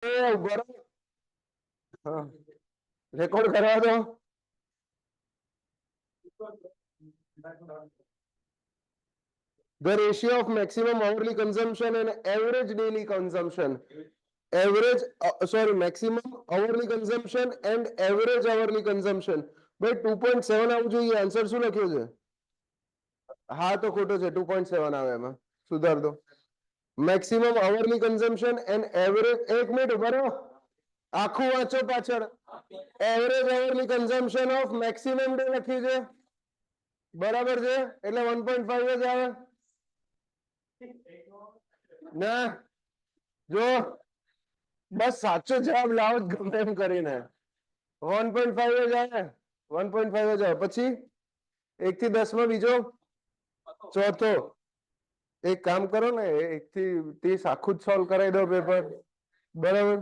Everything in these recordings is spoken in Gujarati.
બરાબર. હા, રેકોર્ડ કરવા દો. The ratio of maximum hourly consumption and average daily consumption. Maximum hourly consumption and average hourly consumption. ભાઈ 2.7 આવવું જોઈએ. આન્સર શું લખ્યો છે? હા તો ખોટો છે. 2.7 આવે એમાં. સુધાર દો. Maximum hourly consumption and average. એક મિનિટ ઉભા રહો. આખું વાંચો પાછળ. Average hourly consumption of maximum day લખ્યું છે. બરાબર છે, એટલે 1.5 જ આવે. ના જો બસ સાચો જવાબ લાવો ગમે એમ કરીને. 1.5 જ આવે. 1.5 જ આવે. પછી 1 થી 10 માં બીજો ચોથો. એક કામ કરો ને, 1 થી 30 આખું જ સોલ્વ કરાવી દો પેપર. બરાબર.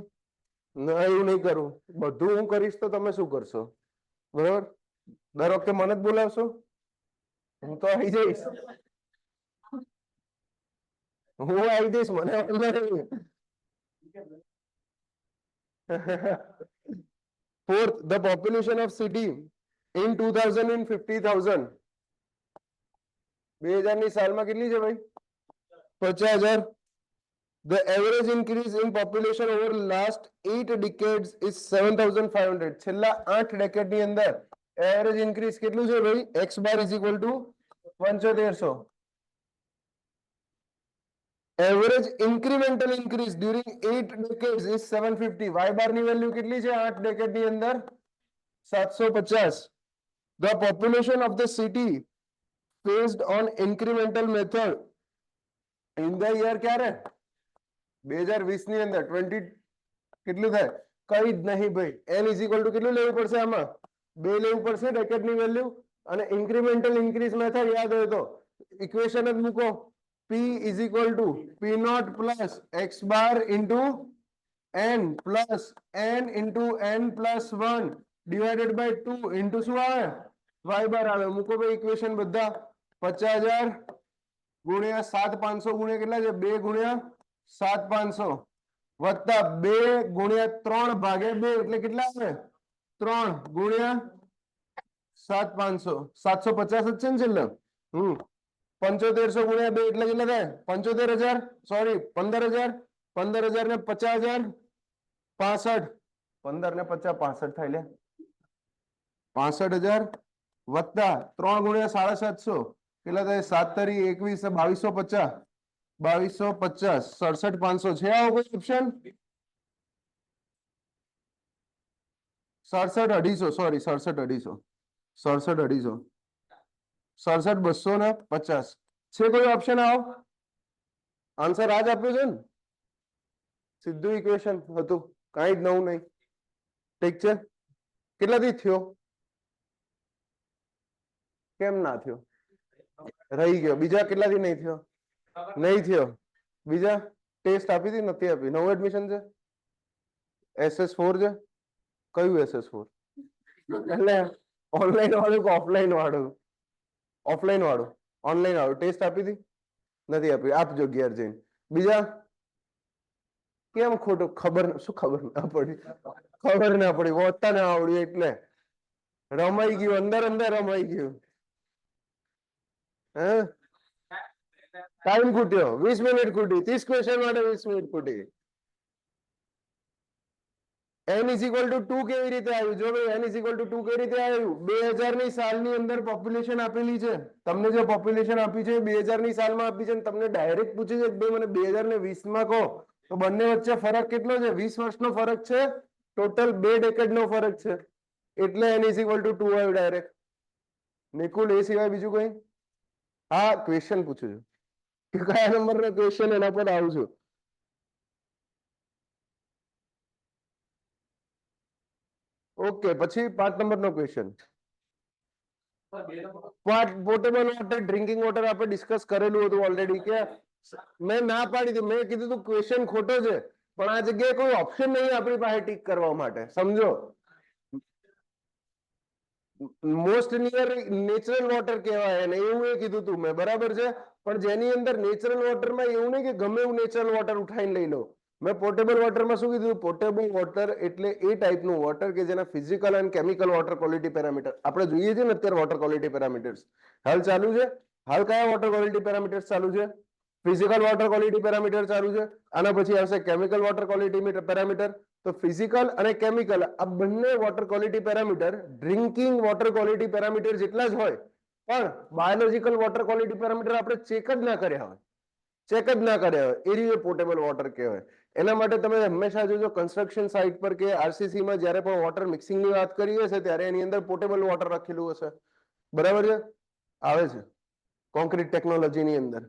ના એવું નહીં કરું. બધું હું કરીશ તો તમે શું કરશો? બરાબર. દર વખતે મને જ બોલાવશો? હું તો આવી જઈશ. હું આવી જઈશ, મને Fourth, the population of city in 2000 in 50,000. 2000 ની સાલમાં કેટલી છે ભાઈ? 50,000. The average increase in population over last 8 decades is 7,500. છેલ્લા 8 ડેકેડ ની અંદર એવરેજ ઇન્ક્રીઝ કેટલું છે ભાઈ? x bar is equal to 7500. Average incremental increase during 8 decades is 750. y bar ની વેલ્યુ કેટલી છે 8 ડેકેડ ની અંદર? 750. The population of the city based on incremental method in the year ક્યારે? 2020 ની અંદર 20 કેટલું થાય? કઈ જ નહીં ભાઈ. n is equal to કેટલું લેવું પડશે આમાં? 2 લેવું પડશે ડેકેડ ની વેલ્યુ. અને ઇન્ક્રીમેન્ટલ ઇન્ક્રીઝ મેથડ યાદ હોય તો ઇક્વેશન જ મૂકો. P is equal to P naught plus x bar into n plus n into n plus 1 divided by 2 into શું આવે? y bar આવે. મૂકો ભાઈ ઇક્વેશન બધા. 50,000 ગુણ્યા 7,500 ગુણ્યા કેટલા છે? 2 ગુણ્યા 7,500 વત્તા 2 ગુણ્યા 3 ભાગ્યા 2 એટલે કેટલા આવે? 3 ગુણ્યા 7,500. 750 જ છે ને છેલ્લે? 7500 ગુણ્યા 2 એટલે કેટલા થાય? 75,000. સોરી 15,000. 15,000 ને 50,000 65. 15 ને 50 65 થાય લે. 65,000 વત્તા 3 ગુણ્યા 750 કેટલા થાય? 7 તારી 21 2250. 2250 67,500 છે આવો કોઈ ઓપ્શન? 67,250. સોરી 67,250. 67,250. 67,250 છે કોઈ ઓપ્શન? આવો આન્સર આજ આપ્યો છે ને? સીધું ઇક્વેશન હતું, કાંઈ જ નવું નહીં. ઠીક છે. કેટલાથી થયો? કેમ ના થયો? રહી ગયો. બીજા કેટલાથી નહીં થયો? નહીં થયો. બીજા ટેસ્ટ આપી હતી? નથી આપી. નવું એડમિશન છે? SS4 છે? કયું SS4? એટલે ઓનલાઈન વાળું કે ઓફલાઈન વાળું? ઓફલાઈન વાળું. ઓનલાઈન વાળું ટેસ્ટ આપી હતી? નથી આપી. આપજો ઘેર જઈને. બીજા કેમ ખોટું? ખબર શું? ખબર ના પડી. ખબર ના પડી. વાંચતા ના આવડ્યું એટલે રમાઈ ગયું. અંદર અંદર રમાઈ ગયું. હે ટાઈમ ખૂટ્યો. 20 મિનિટ ખૂટી. 30 ક્વેશ્ચન માટે 20 મિનિટ ખૂટી. n is equal to 2 કેવી રીતે આવ્યું? જો ભાઈ n is equal to 2 કેવી રીતે આવ્યું? 2000 ની સાલની અંદર પોપ્યુલેશન આપેલી છે. તમને જે પોપ્યુલેશન આપી છે 2000 ની સાલમાં આપી છે. તમને ડાયરેક્ટ પૂછી છે કે મને 2020 માં કહો, તો બંને વચ્ચે ફરક કેટલો છે? 20 વર્ષનો ફરક છે. ટોટલ 2 ડેકેડ નો ફરક છે. એટલે n is equal to 2 આવ્યું ડાયરેક્ટ. નિકુલ એ સિવાય બીજું કઈ? હા ક્વેશ્ચન પૂછું છું કે કયા નંબરનો ક્વેશ્ચન એના પર આવું છું. ઓકે પછી 5 નંબરનો question. Portable water, drinking water આપણે ડિસ્કસ કરેલું હતું ઓલરેડી. કે મેં ના પાડી હતી. મેં કીધું તું ક્વેશ્ચન ખોટો છે, પણ આ જગ્યાએ કોઈ ઓપ્શન નહીં આપણી પાસે ટીક કરવા માટે. સમજો મોસ્ટ નિયર નેચરલ વોટર કહેવાય એને, એવું એ કીધું તું મેં. બરાબર છે. પણ જેની અંદર નેચરલ વોટરમાં એવું નહીં કે ગમે એવું નેચરલ વોટર ઉઠાઈને લઈ લો. મેં પોર્ટેબલ વોટરમાં શું કીધું? પોર્ટેબલ વોટર એટલે એ ટાઈપનું વોટર કે જેના ફિઝિકલ અને કેમિકલ વોટર ક્વોલિટી પેરામીટર આપણે જોઈએ છે ને અત્યારે વોટર ક્વોલિટી પેરામીટર્સ હાલ ચાલુ છે. હાલ કયા વોટર ક્વોલિટી પેરામીટર્સ ચાલુ છે? ફિઝિકલ વોટર ક્વોલિટી પેરામીટર ચાલુ છે. આના પછી આવશે કેમિકલ વોટર ક્વોલિટી પેરામીટર. તો ફિઝિકલ અને કેમિકલ આ બંને water quality parameter drinking water quality parameter જેટલા જ હોય, પણ બાયોલોજીકલ વોટર ક્વોલિટી પેરામીટર આપણે ચેક જ ના કર્યા હોય, એ રીતે પોર્ટેબલ વોટર કહેવાય. એના માટે તમે હંમેશા જોજો કન્સ્ટ્રક્શન સાઇટ પર કે આરસીસીમાં જ્યારે પણ વોટર મિક્સિંગની વાત કરી હશે ત્યારે એની અંદર પોર્ટેબલ વોટર લખેલું હશે. બરાબર છે? આવે છે કોન્ક્રીટ ટેકનોલોજીની અંદર,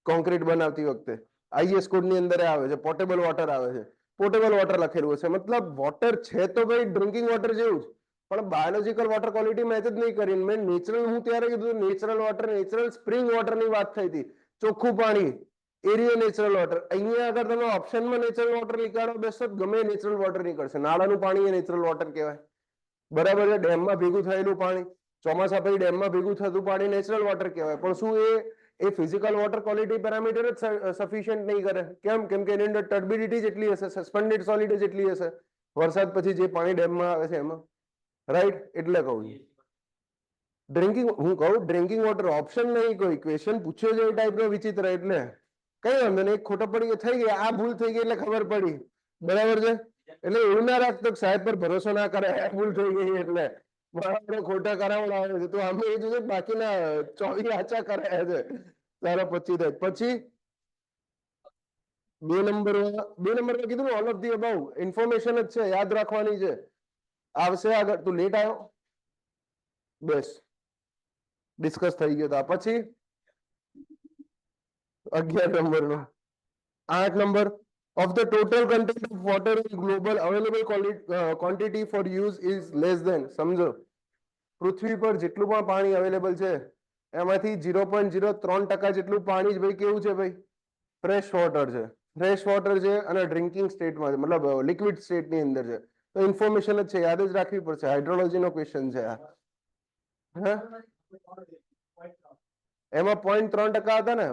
કોન્ક્રીટ બનાવતી વખતે આઈએસ કોડની અંદર આવે છે, પોર્ટેબલ વોટર આવે છે. પોર્ટેબલ વોટર લખેલું હશે મતલબ વોટર છે તો ભાઈ ડ્રિંકિંગ વોટર જેવું જ, પણ બાયોલોજીકલ વોટર ક્વોલિટી મેચ જ નહીં કરી. મેં નેચરલ, હું ત્યારે કીધું નેચરલ વોટર, નેચરલ સ્પ્રિંગ વોટરની વાત થઈ હતી, ચોખ્ખું પાણી, એરિયો નેચરલ વોટર. અહીંયા આગળ તમે ઓપ્શનમાં નેચરલ વોટર નીકાળો બેસો ગમે નેચરલ વોટર નીકળશે. નાળાનું પાણી એ નેચરલ વોટર કહેવાય. બરાબર છે? ડેમમાં ભેગું થયેલું પાણી, ચોમાસા પછી ડેમમાં ભેગું થતું પાણી નેચરલ વોટર કહેવાય. પણ શું એ ફિઝિકલ વોટર ક્વોલિટી પેરામીટર જ સફિશિયન્ટ નહીં કરે? કેમ? કેમ કે એની અંદર ટર્બિડિટી જેટલી હશે, સસ્પેન્ડેડ સોલિડ જેટલી હશે વરસાદ પછી જે પાણી ડેમમાં આવે છે એમાં. રાઈટ? એટલે કહું છું ડ્રિંકિંગ, હું કહું ડ્રિંકિંગ વોટર ઓપ્શન નહીં, કોઈ ક્વેશ્ચન પૂછ્યો છે એ ટાઈપનો વિચિત્ર, એટલે કઈ વાંધો નહીં. ખોટો પડી ગયો, થઈ ગયા, આ ભૂલ થઈ ગઈ એટલે ખબર પડી. બરાબર છે? એટલે એવું ના રાખતો સાહેબ પર ભરોસો ના કરે, ભૂલ થઈ ગઈ એટલે બરાબર ખોટા કરાવડાવે છે. તો અમે એ જોઈએ બાકીના 24 આચા કરાયા છે. તારા 25 પછી 2 નંબરમાં કીધું all of the about information જ છે, યાદ રાખવાની છે. આવશે આગળ. તું લેટ આવ્યો, બસ ડિસ્કસ થઈ ગયો था. પછી 11 નંબરનો 8 number of the total content of water in global available quantity for use is less than. સમજો પૃથ્વી પર જેટલું પણ પાણી અવેલેબલ છે એમાંથી 0.03% જેટલું પાણી જ ભાઈ કેવું છે? ભાઈ ફ્રેશ વોટર છે. ફ્રેશ વોટર છે અને ડ્રિંકિંગ સ્ટેટમાં છે, મતલબ લિક્વિડ સ્ટેટની અંદર છે. તો ઇન્ફોર્મેશન જ છે, યાદ જ રાખવી પડશે. હાઇડ્રોલોજીનો ક્વેશ્ચન છે આ. હે એમાં 0.3% હતા ને?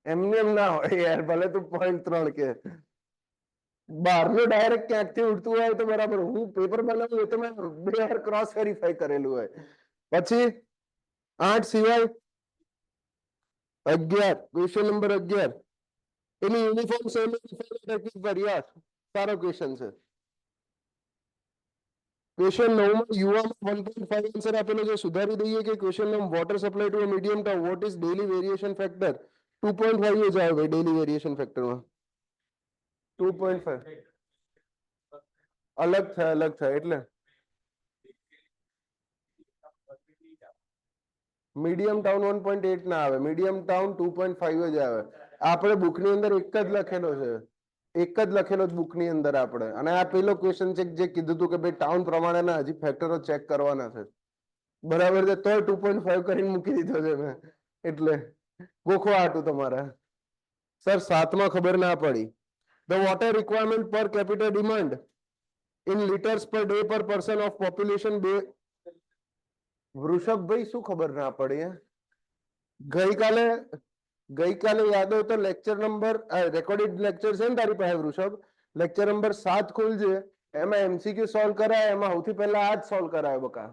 એમને એમ ના હોય યાર, ભલે તું 0.3 કે બહારનું ડાયરેક્ટ ક્યાંકથી ઉડતું હોય તો બરાબર. હું પેપર બનાવું એ તો મેં 2 વાર ક્રોસ વેરીફાઈ કરેલું હોય. પછી 8 સિવાય 11, ક્વેશ્ચન નંબર 11 એની યુનિફોર્મ સેમી યાર સારો ક્વેશ્ચન છે. ક્વેશ્ચન 9 માં યુવામાં 1.5 આન્સર આપેલો છે. સુધારી દઈએ કે question number water supply to medium town what is daily variation factor? 2.5 જ આવે ભાઈ ડેલી વેરિએશન ફેક્ટરમાં. 2.5 અલગ થાય એટલે મીડિયમ ટાઉન 1.8 ના આવે, મીડિયમ ટાઉન 2.5 જ આવે. આપણે બુકની અંદર એક જ લખેલો છે, એક જ લખેલો જ બુકની અંદર આપણે. અને આ પેલો ક્વેશ્ચન છે જે કીધું હતું કે ભાઈ ટાઉન પ્રમાણેના હજી ફેક્ટરો ચેક કરવાના છે. બરાબર છે? તો 2.5 કરીને મૂકી દીધો છે મેં. એટલે ગોખવા હાટું તમારે. સર 7માં ખબર ના પડી. ધ વોટર રિક્વાયરમેન્ટ પર capital demand in litres per day પર પર્સન ઓફ પોપ્યુલેશન બે. વૃષભભાઈ શું ખબર ના પડી? ગઈકાલે ગઈકાલે યાદ હોય તો લેક્ચર નંબર રેકોર્ડિડ લેક્ચર છે ને તારી પાસે વૃષભ, લેક્ચર નંબર 7 ખોલજે. એમાં એમસીક્યુ સોલ્વ કરાય, એમાં સૌથી પહેલા આ જ સોલ્વ કરાય બકા.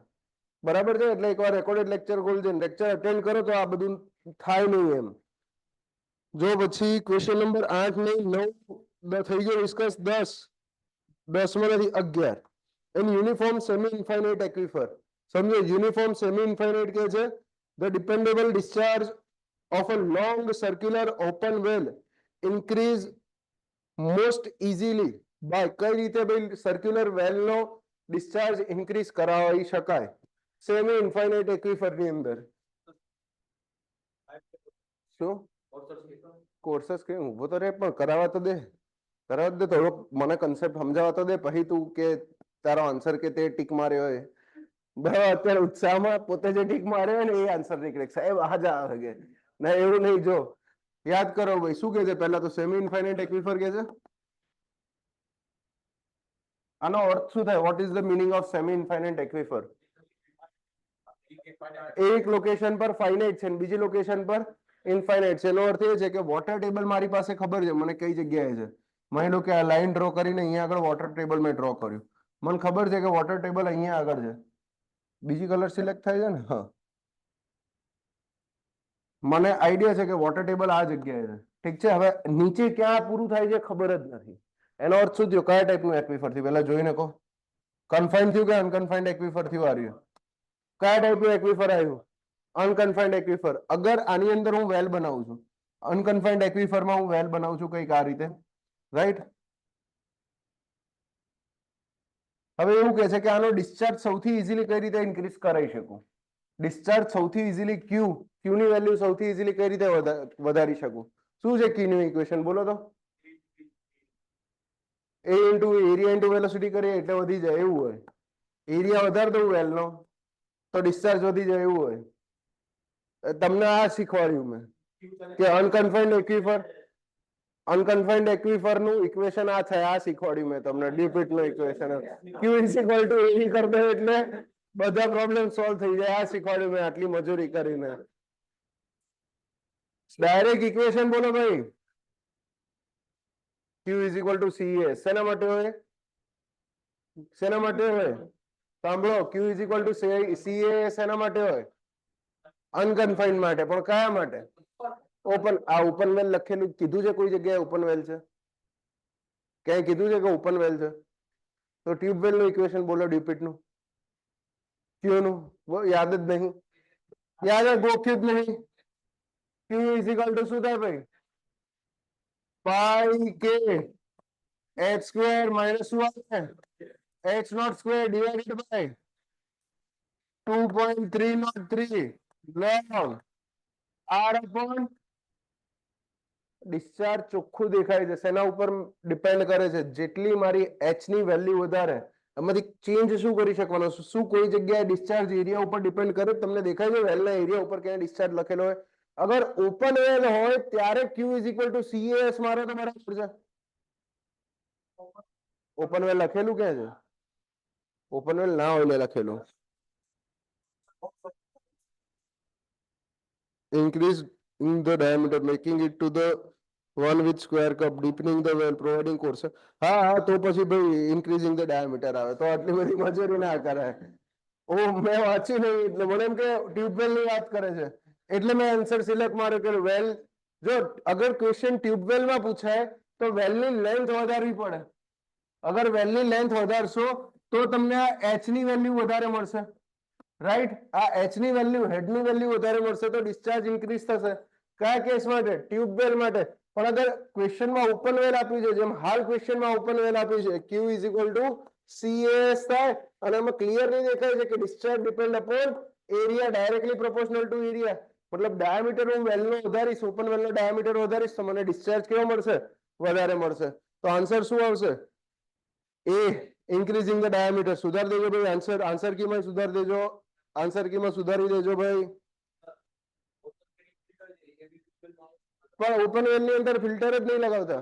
બરાબર છે? એટલે એકવાર રેકોર્ડેડ લેક્ચર ખોલજે, લેક્ચર અટેન્ડ કરો તો આ બધું થાય નહીં એમ. જો પછી ક્વેશ્ચન નંબર 8 નહીં 9 થઈ ગયો ડિસ્કસ. 10માં નથી 11 એન યુનિફોર્મ સેમી ઇન્ફાઇનાઇટ એક્વિફર. સમજો યુનિફોર્મ સેમી ઇન્ફાઇનાઇટ કે છે the dependable discharge of a long circular open well increase most easily by કઈ રીતે ભાઈ સર્ક્યુલર વેલ નો ડિસ્ચાર્જ ઇન્ક્રીઝ કરાવી શકાય સેમી ઇન્ફાઇનાઇટ એક્વિફર ની અંદર? શું કોર્સસ કે ઉભો તો રે પણ કરાવવા તો દે, કરાવવા દે થોડોક મને કન્સેપ્ટ સમજાવવા તો દે. પછી તું કે તારો આન્સર કે તે ટીક માર્યો હોય. બરાબર? અત્યારે ઉત્સાહમાં પોતે જે ટીક માર્યો હોય ને એ આન્સર નીકળે સાહેબ આ જ આવે કે ના, એવું નહીં. જો યાદ કરો ભાઈ શું કે છે પહેલા તો સેમી ઇન્ફાઇનાઇટ એક્વિફર કે છે. આનો અર્થ શું થાય? What is the meaning of semi infinite aquifer? એક લોકેશન પર ફાઇનાઇટ છે બીજી લોકેશન પર ઇનફાઇનાઇટ છે. એનો અર્થ એ છે કે વોટર ટેબલ મારી પાસે ખબર છે મને કઈ જગ્યાએ છે. માની લો કે આ લાઈન ડ્રો કરીને અહીંયા આગળ વોટર ટેબલ મેં ડ્રો કર્યું. મને ખબર છે કે વોટર ટેબલ અહીંયા આગળ છે. બીજી કલર સિલેક્ટ થાય છે ને? હા, મને આઈડિયા છે કે વોટર ટેબલ આ જગ્યાએ છે. ઠીક છે, હવે નીચે ક્યાં પૂરું થાય છે ખબર જ નથી. એનો અર્થ શું થયો? કયા ટાઈપનું એક્વિફર થયું પહેલા જોઈને કહો. કન્ફાઇન્ડ થયું કે અનકન્ફાઇન્ડ એક્વિફર થયું? આવ્યું કયા ટાઈપનું એક્વિફર આવ્યું? અનકન્ફાઇન્ડ એક્વિફર. અગર આની અંદર હું વેલ બનાવું છું, અનકન્ફાઇન્ડ એક્વિફરમાં હું વેલ બનાવું છું કંઈક આ રીતે, રાઈટ? હવે એવું કહે છે કે આનો ડિસ્ચાર્જ સૌથી ઇઝીલી કઈ રીતે ઇન્ક્રીઝ કરાવી શકું? ડિસ્ચાર્જ સૌથી ઇઝીલી ક્યુ ની વેલ્યુ સૌથી ઇઝીલી કઈ રીતે વધારી શકું? શું છે ક્યુ નું ઇક્વેશન? બોલો તો. એ ઇન્ટુ એરિયા ઇન્ટુ વેલોસિટી કરીએ એટલે વધી જાય એવું હોય. એરિયા વધારે દઉં વેલ નો તો ડિસ્ચાર્જ વધી જાય એવું હોય. તમને આ શીખવાડ્યું મેં કે અનકન્ફાઇન્ડ એક્વિફર નું ઇક્વેશન આ છે. આ શીખવાડ્યું મેં તમને ડીપીટ નું equation. Q is equal two એવી કરી દો એટલે બધા પ્રોબ્લેમ સોલ્વ થઈ જાય. આ શીખવાડ્યું મેં આટલી મજૂરી કરીને. ડાયરેક્ટ ઇક્વેશન બોલો ભાઈ. ક્યુ ઇઝ ઇક્વલ ટુ સીએ. શેના માટે હોય? શેના માટે હોય? સાંભળો, ક્યુ ઇઝ ઇક્વલ ટુ સીએ શેના માટે હોય? અનકન્ફાઇન્ડ માટે. પણ કયા માટે? ઓપન. આ ઓપન વેલ લખેલું કીધું છે કોઈ જગ્યાએ ઓપન વેલ છે? ક્યાંય કીધું છે કે ઓપન વેલ છે? તો ટ્યુબવેલ નું ઇક્વેશન બોલો ડીપીટ નું. ક્યુ નું યાદ જ નહીં. યાદ જ ગોખ્યું જ નહીં. ક્યુ ઇઝ ઇક્વલ ટુ શું થાય ભાઈ? પાઈ કે એચ સ્ક્વેર માઇનસ શું આવે? H naught square divided by 2.303 log r upon. Discharge ચોખ્ખું દેખાય છે. શેના ઉપર ડિપેન્ડ કરે છે? જેટલી મારી એચ ની વેલ્યુ વધારે એમાંથી ચેન્જ શું કરી શકવાનો? શું કોઈ જગ્યાએ ડિસ્ચાર્જ એરિયા ઉપર ડિપેન્ડ કરે? તમને દેખાય છે વેલના એરિયા ઉપર ક્યાં ડિસ્ચાર્જ લખેલો હોય? અગર ઓપન વેલ હોય ત્યારે ક્યુ ઇઝ ઇક્વલ ટુ સીએસ મારો તો બરાબર છે. ઓપન વેલ લખેલું ક્યાં છે? ઓપન વેલ ના હોય લખેલું. increase in the diameter making it to the one with square cup deepening the well providing course. હા હા, તો પછી ભાઈ increasing the diameter આવે તો આટલી બધી મજૂરી ના કરાય. ઓ મેં વાંચ્યું નહીં એટલે મને એમ કે ટ્યુબવેલ ની વાત કરે છે એટલે મેં આન્સર સિલેક્ટ માર્યો કે વેલ. જો અગર ક્વેશ્ચન ટ્યુબવેલ માં પૂછાય તો વેલ ની લેન્થ વધારવી પડે. અગર વેલ ની લેન્થ વધારશો તો તમને એચ ની વેલ્યુ વધારે મળશે, રાઈટ? આ એચ ની વેલ્યુ હેડ ની વેલ્યુ વધારે મળશે તો ડિસ્ચાર્જ ઇન્ક્રીઝ થશે. કયા કેસ માટે? ટ્યુબવેલ માટે. પણ અગર ક્વેશ્ચનમાં ઓપન વેલ આપ્યું છે, જેમ હાલ ક્વેશ્ચનમાં ઓપન વેલ આપ્યું છે, ક્યુ ઇઝ ઇક્વલ ટુ સીએસ થાય અને એમાં ક્લિયરલી દેખાય છે કે discharge depend upon area directly proportional two area. મતલબ ડાયામીટર હું વેલનો વધારીશ, ઓપન વેલનો ડાયામીટર વધારીશ તો મને ડિસ્ચાર્જ કેવો મળશે? વધારે મળશે. તો આન્સર શું આવશે? એ ઇન્ક્રીઝિંગ ધ ડાયામીટર. સુધારી દેજો ભાઈ આન્સર કીમાં સુધારી દેજો. આન્સર કીમાં સુધારી દેજો ભાઈ. પણ ઓપન વેલ ની અંદર ફિલ્ટર જ નહીં લગાવતા.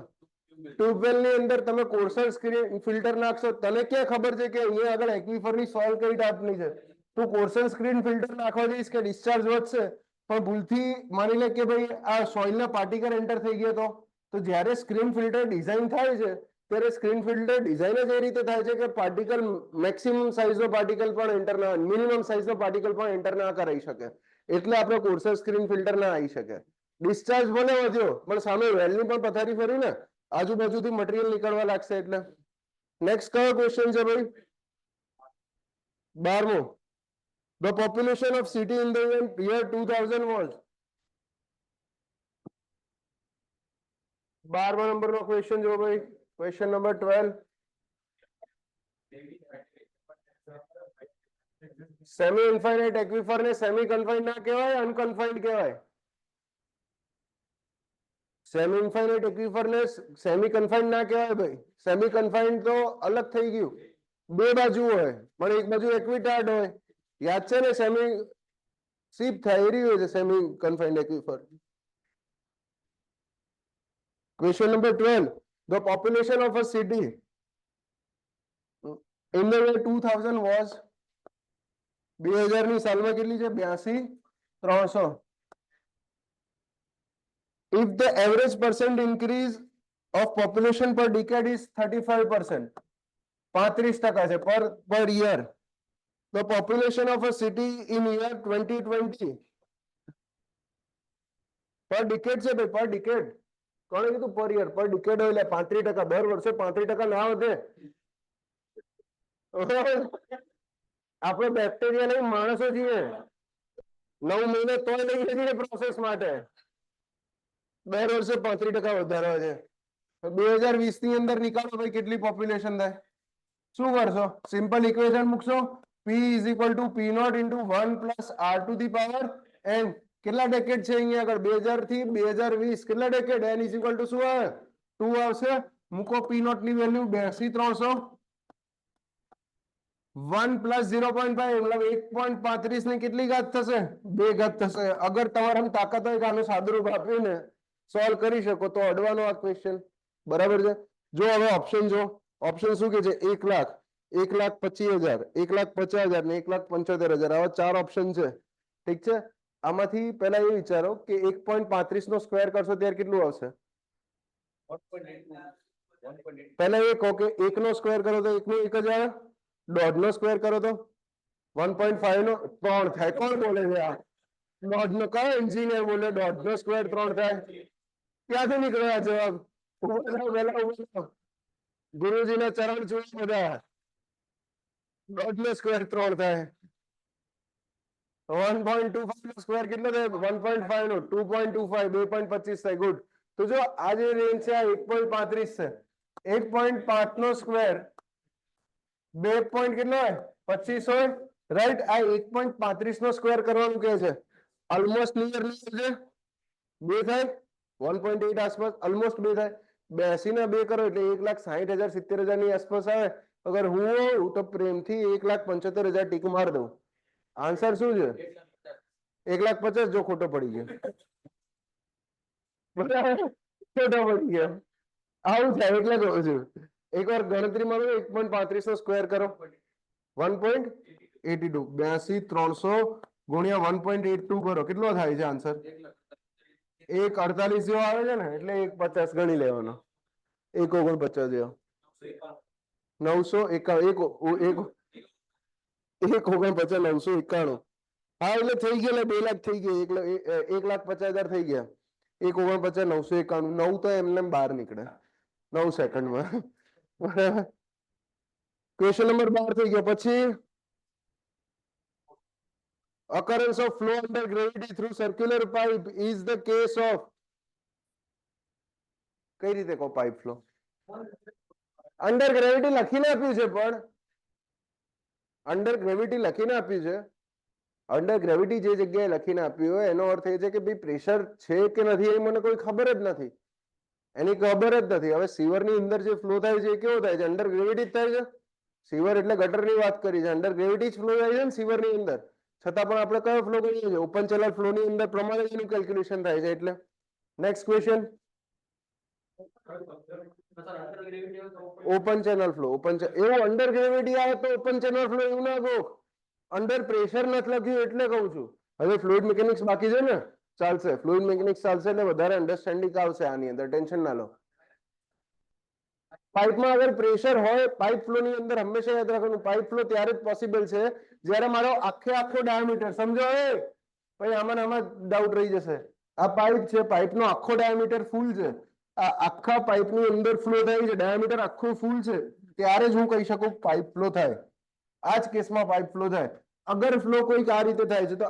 ટ્યુબવેલ ની અંદર તમે કોર્સર સ્ક્રીન ફિલ્ટર નાખશો. તને ક્યાં ખબર છે કે અહીંયા આગળ એક્વિફરની સોઇલ કઈ ટાઈપની છે? તું કોર્સર સ્ક્રીન ફિલ્ટર નાખવા જઈશ કે ડિસ્ચાર્જ વધશે, પણ ભૂલથી માની લે કે ભાઈ આ સોઇલના પાર્ટિકલ એન્ટર થઈ ગયો તો જ્યારે સ્ક્રીન ફિલ્ટર ડિઝાઇન થાય છે ત્યારે સ્ક્રીન ફિલ્ટર ડિઝાઇન જ એ રીતે થાય છે કે પાર્ટિકલ મેક્સિમમ સાઇઝનો પાર્ટિકલ પણ એન્ટર ના, મિનિમમ સાઇઝનો પાર્ટિકલ પણ એન્ટર ના કરાવી શકે. એટલે આપણે કોર્સર સ્ક્રીન ફિલ્ટર ના આવી શકે. ડિસ્ચાર્જ ભલે વધ્યો પણ સામે વેલની પણ પથારી ફરી ને, આજુબાજુથી મટીરિયલ નીકળવા લાગશે એટલે. નેક્સ્ટ કયો ક્વેશ્ચન છે ભાઈ? 12મો. The population of city in the year 2000 was. 12મા નંબરનો ક્વેશ્ચન જો ભાઈ. Question number 12. સેમી ઇન્ફાઇનાઇટ એક્વિફર ને સેમી કન્ફાઇન્ડ ના કહેવાય, અનકન્ફાઇન્ડ કહેવાય? સેમી ઇન્ફાઇનાઇટ એક્વિફર ને સેમી કન્ફાઇન્ડ ના કહેવાય ભાઈ. સેમી કન્ફાઇન્ડ તો અલગ થઈ ગયું. બે બાજુ હોય પણ એક બાજુ એક્વિટાર્ડ હોય. યાદ છે ને? સેમી શિપ થાય એ હોય છે semi કન્ફાઇન્ડ એક્વિફર. Question number 12. The population of a city in the year 2000 was. 2000 ની સાલમાં કેટલી છે? 82,300. If the average percent increase of population per decade is 35%, 35% છે per year, the population of a city in year 2020 per decade છે ભાઈ, per decade. કોણે કીધું પર યર? પર ડિકેડ હોય એટલે 35%. દર વર્ષે 35% ના વધે. આપણે બેક્ટેરિયા નહીં, માણસો છીએ. 9 મહિને તોય લઈએ છીએ પ્રોસેસ માટે. દર વર્ષે 35% વધારો છે. 2020 ની અંદર નીકાળો ભાઈ કેટલી પોપ્યુલેશન થાય. શું કરશો? સિમ્પલ ઇક્વેશન મૂકશો. P is equal to P naught into 1 plus R to the power n. કેટલા ડેકેડ છે અહીંયા આગળ? 2000 થી 2020 કેટલા decade? n is equal to શું આવે? 2 આવશે. મૂકો P naught ની વેલ્યુ 82,300. 1 plus 0.5 मतलब 1.35 ની કેટલી ઘાત થશે? 2 ઘાત થશે. અગર તમારામાં તાકાત હોય કે આનું સાદુરૂપ આપીને સોલ્વ કરી શકો તો અડવાનો આ ક્વેશ્ચન. બરાબર છે? જો હવે ઓપ્શન જો, ઓપ્શન શું કે છે? 1 લાખ, 1,25,000, 1,50,000 ને 1,75,000. આવા 4 ઓપ્શન છે. ઠીક છે? આમાંથી પહેલા એ વિચારો કે 1.35 નો સ્ક્વેર કરશો ત્યારે કેટલું આવશે? પહેલા એ કહો કે 1 નો સ્ક્વેર કરો તો 1 નો 1 જ આવે. 1.5 નો સ્ક્વેર કરો તો 1.5 નો 3 થાય. કોણ બોલે છે આ? 1.5 નો કયો એન્જિનિયર બોલે 1.5 નો સ્ક્વેર 3 થાય? ક્યાંથી નીકળ્યા જવાબ? ગુરુજીના ચરણ જોઈ બધા. 1.5 નો સ્ક્વેર 3 થાય. 1.25 નો સ્ક્વેર કેટલો થાય? 1.5 નો 2.25 2.25 થાય. ગુડ. તો જો આ જે રેન્જ છે આ 1.35 છે. 1.5 નો સ્ક્વેર 2 પોઈન્ટ કેટલો હોય? 25 હોય. રાઈટ? આ 1.35 નો સ્ક્વેર કરવાનું કહે છે. ઓલમોસ્ટ નિયર છે. 2 થાય. 1.8 આસપાસ ઓલમોસ્ટ 2 થાય. 82 ના 2 કરો એટલે 1,60,000 70,000 ની આસપાસ આવે. અગર હું હોઉં તો પ્રેમથી 1,75,000 ટીક માર દઉં. આન્સર શું છે? 1,50,000. જો ખોટો પડી ગયો. બરાબર? ખોટો પડી ગયો. આવું થાય એટલે કહું છું. એકવાર ગણતરી મારો 1.35 નો સ્ક્વેર કરો 1.82 82,300 ગુણ્યા 1.82 કરો કેટલો થાય છે આન્સર? 1.48 જેવો આવે છે ને એટલે 1.50 ગણી લેવાનો. 1.49 જેવો 951 1.49 હા એટલે થઈ ગયા 2 લાખ થઈ ગયા એટલે 1,50,000 થઈ ગયા. 1.49 951 9 તો એમને બહાર નીકળે 9 સેકન્ડમાં. ક્વેશ્ચન નંબર 12 થઈ ગયો. પછી occurrence of flow under gravity through circular pipe is the case of. કઈ રીતે કહો પાઇપ ફ્લો? અંડર ગ્રેવિટી લખીને આપ્યું છે પણ અંડર ગ્રેવિટી લખીને આપ્યું છે. અંડર ગ્રેવિટી જે જગ્યાએ લખીને આપ્યું હોય એનો અર્થ એ છે કે ભાઈ પ્રેશર છે કે નથી એ મને કોઈ ખબર જ નથી. એની ખબર જ નથી. હવે સીવરની અંદર જે ફ્લો થાય છે એ કેવો થાય છે? અંડર ગ્રેવિટી જ થાય છે. સીવર એટલે ગટરની વાત કરી છે. અંડર ગ્રેવિટી જ ફ્લો થાય છે ને સીવરની અંદર. છતાં પણ આપણે કયો ફ્લો કરીએ છીએ? ઓપન ચેનલ ફ્લો ની અંદર પ્રમાણે એનું કેલ્ક્યુલેશન થાય છે. એટલે next question. Open channel flow. એવું અંડર ગ્રેવિટી આવે તો ઓપન ચેનલ ફ્લો એવું ના કહો. અંડર પ્રેશર નથી લખ્યું એટલે કહું છું. હવે ફ્લુઇડ મિકેનિક્સ બાકી છે ને? ચાલશે. ફ્લુઇડ મિકેનિક્સ ચાલશે એટલે વધારે અન્ડરસ્ટેન્ડિંગ આવશે આની અંદર. ટેન્શન ના લો. પાઇપમાં અગર પ્રેશર હોય પાઇપ ફ્લો ની અંદર હંમેશા યાદ રાખવાનું પાઇપ ફ્લો ત્યારે જ પોસિબલ છે જ્યારે મારો આખો ડાયામીટર સમજો. ભાઈ આમાં ડાઉટ રહી જશે. આ પાઇપ છે. પાઇપનો આખો ડાયામીટર ફૂલ છે. આ આખા પાઇપની અંદર ફ્લો થાય છે. ડાયામીટર આખું ફૂલ છે ત્યારે જ હું કહી શકું પાઇપ ફ્લો થાય. આ જ કેસમાં પાઇપ ફ્લો થાય. અગર ફ્લો કોઈક આ રીતે થાય છે તો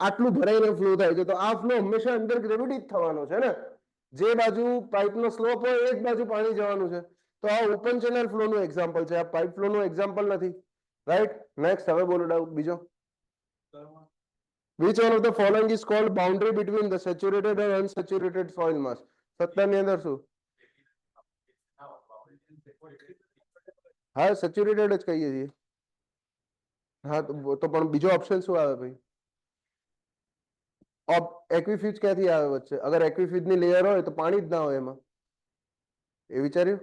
આટલું ભરાઈને ફ્લો થાય છે તો આ ફ્લો હંમેશા અંડર ગ્રેવિટી જ થવાનો છે ને. જે બાજુ પાઇપનો સ્લોપ હોય એ જ બાજુ પાણી જવાનું છે. તો આ ઓપન ચેનલ ફ્લો નું એક્ઝામ્પલ છે. આ પાઇપ ફ્લો નું એક્ઝામ્પલ નથી. રાઈટ? નેક્સ્ટ. હવે બોલો ડાઉટ બીજો. Which one of the following is called boundary between the saturated and unsaturated soil mass? 17 ની અંદર શું? હા સેચ્યુરેટેડ જ કહીએ છીએ. હા તો પણ બીજો ઓપ્શન શું આવે ભાઈ? એક્વિફ્યુજ ક્યાંથી આવે વચ્ચે? અગર એક્વિફ્યુજ ની લેયર હોય તો પાણી જ ના હોય એમાં. એ વિચાર્યું?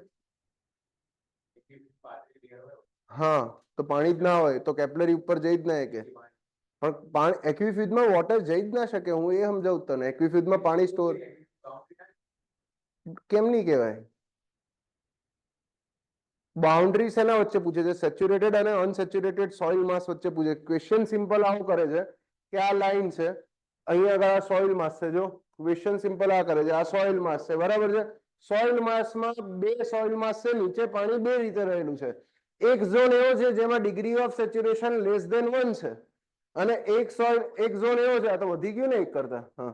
હા તો પાણી જ ના હોય તો કેપિલરી ઉપર જઈ જ ના શકે. પણ પાણી એક્વિફ્યુઝમાં વોટર જઈ જ ના શકે. હું એ સમજાવું તને. એક્વિફ્યુઝમાં પાણી સ્ટોર કેમ નહીં કહેવાય? બાઉન્ડ્રી શેના વચ્ચે પૂછે છે? સેચ્યુરેટેડ અને અનસેચ્યુરેટેડ સોઇલ માસ વચ્ચે પૂછે. ક્વેશ્ચન સિમ્પલ આવું કરે છે કે આ લાઈન છે, અહીંયા આગળ આ સોઇલ માસ છે. જો ક્વેશ્ચન સિમ્પલ આ કરે છે, આ સોઇલ માસ છે, બરાબર છે. સોઇલ માસમાં બે સોઇલ માસ છે, નીચે પાણી બે રીતે રહેલું છે. એક ઝોન એવો છે જેમાં degree of saturation less than 1 છે, અને એક ઝોન એવો છે, આ તો વધી ગયું ને એક કરતા, હા,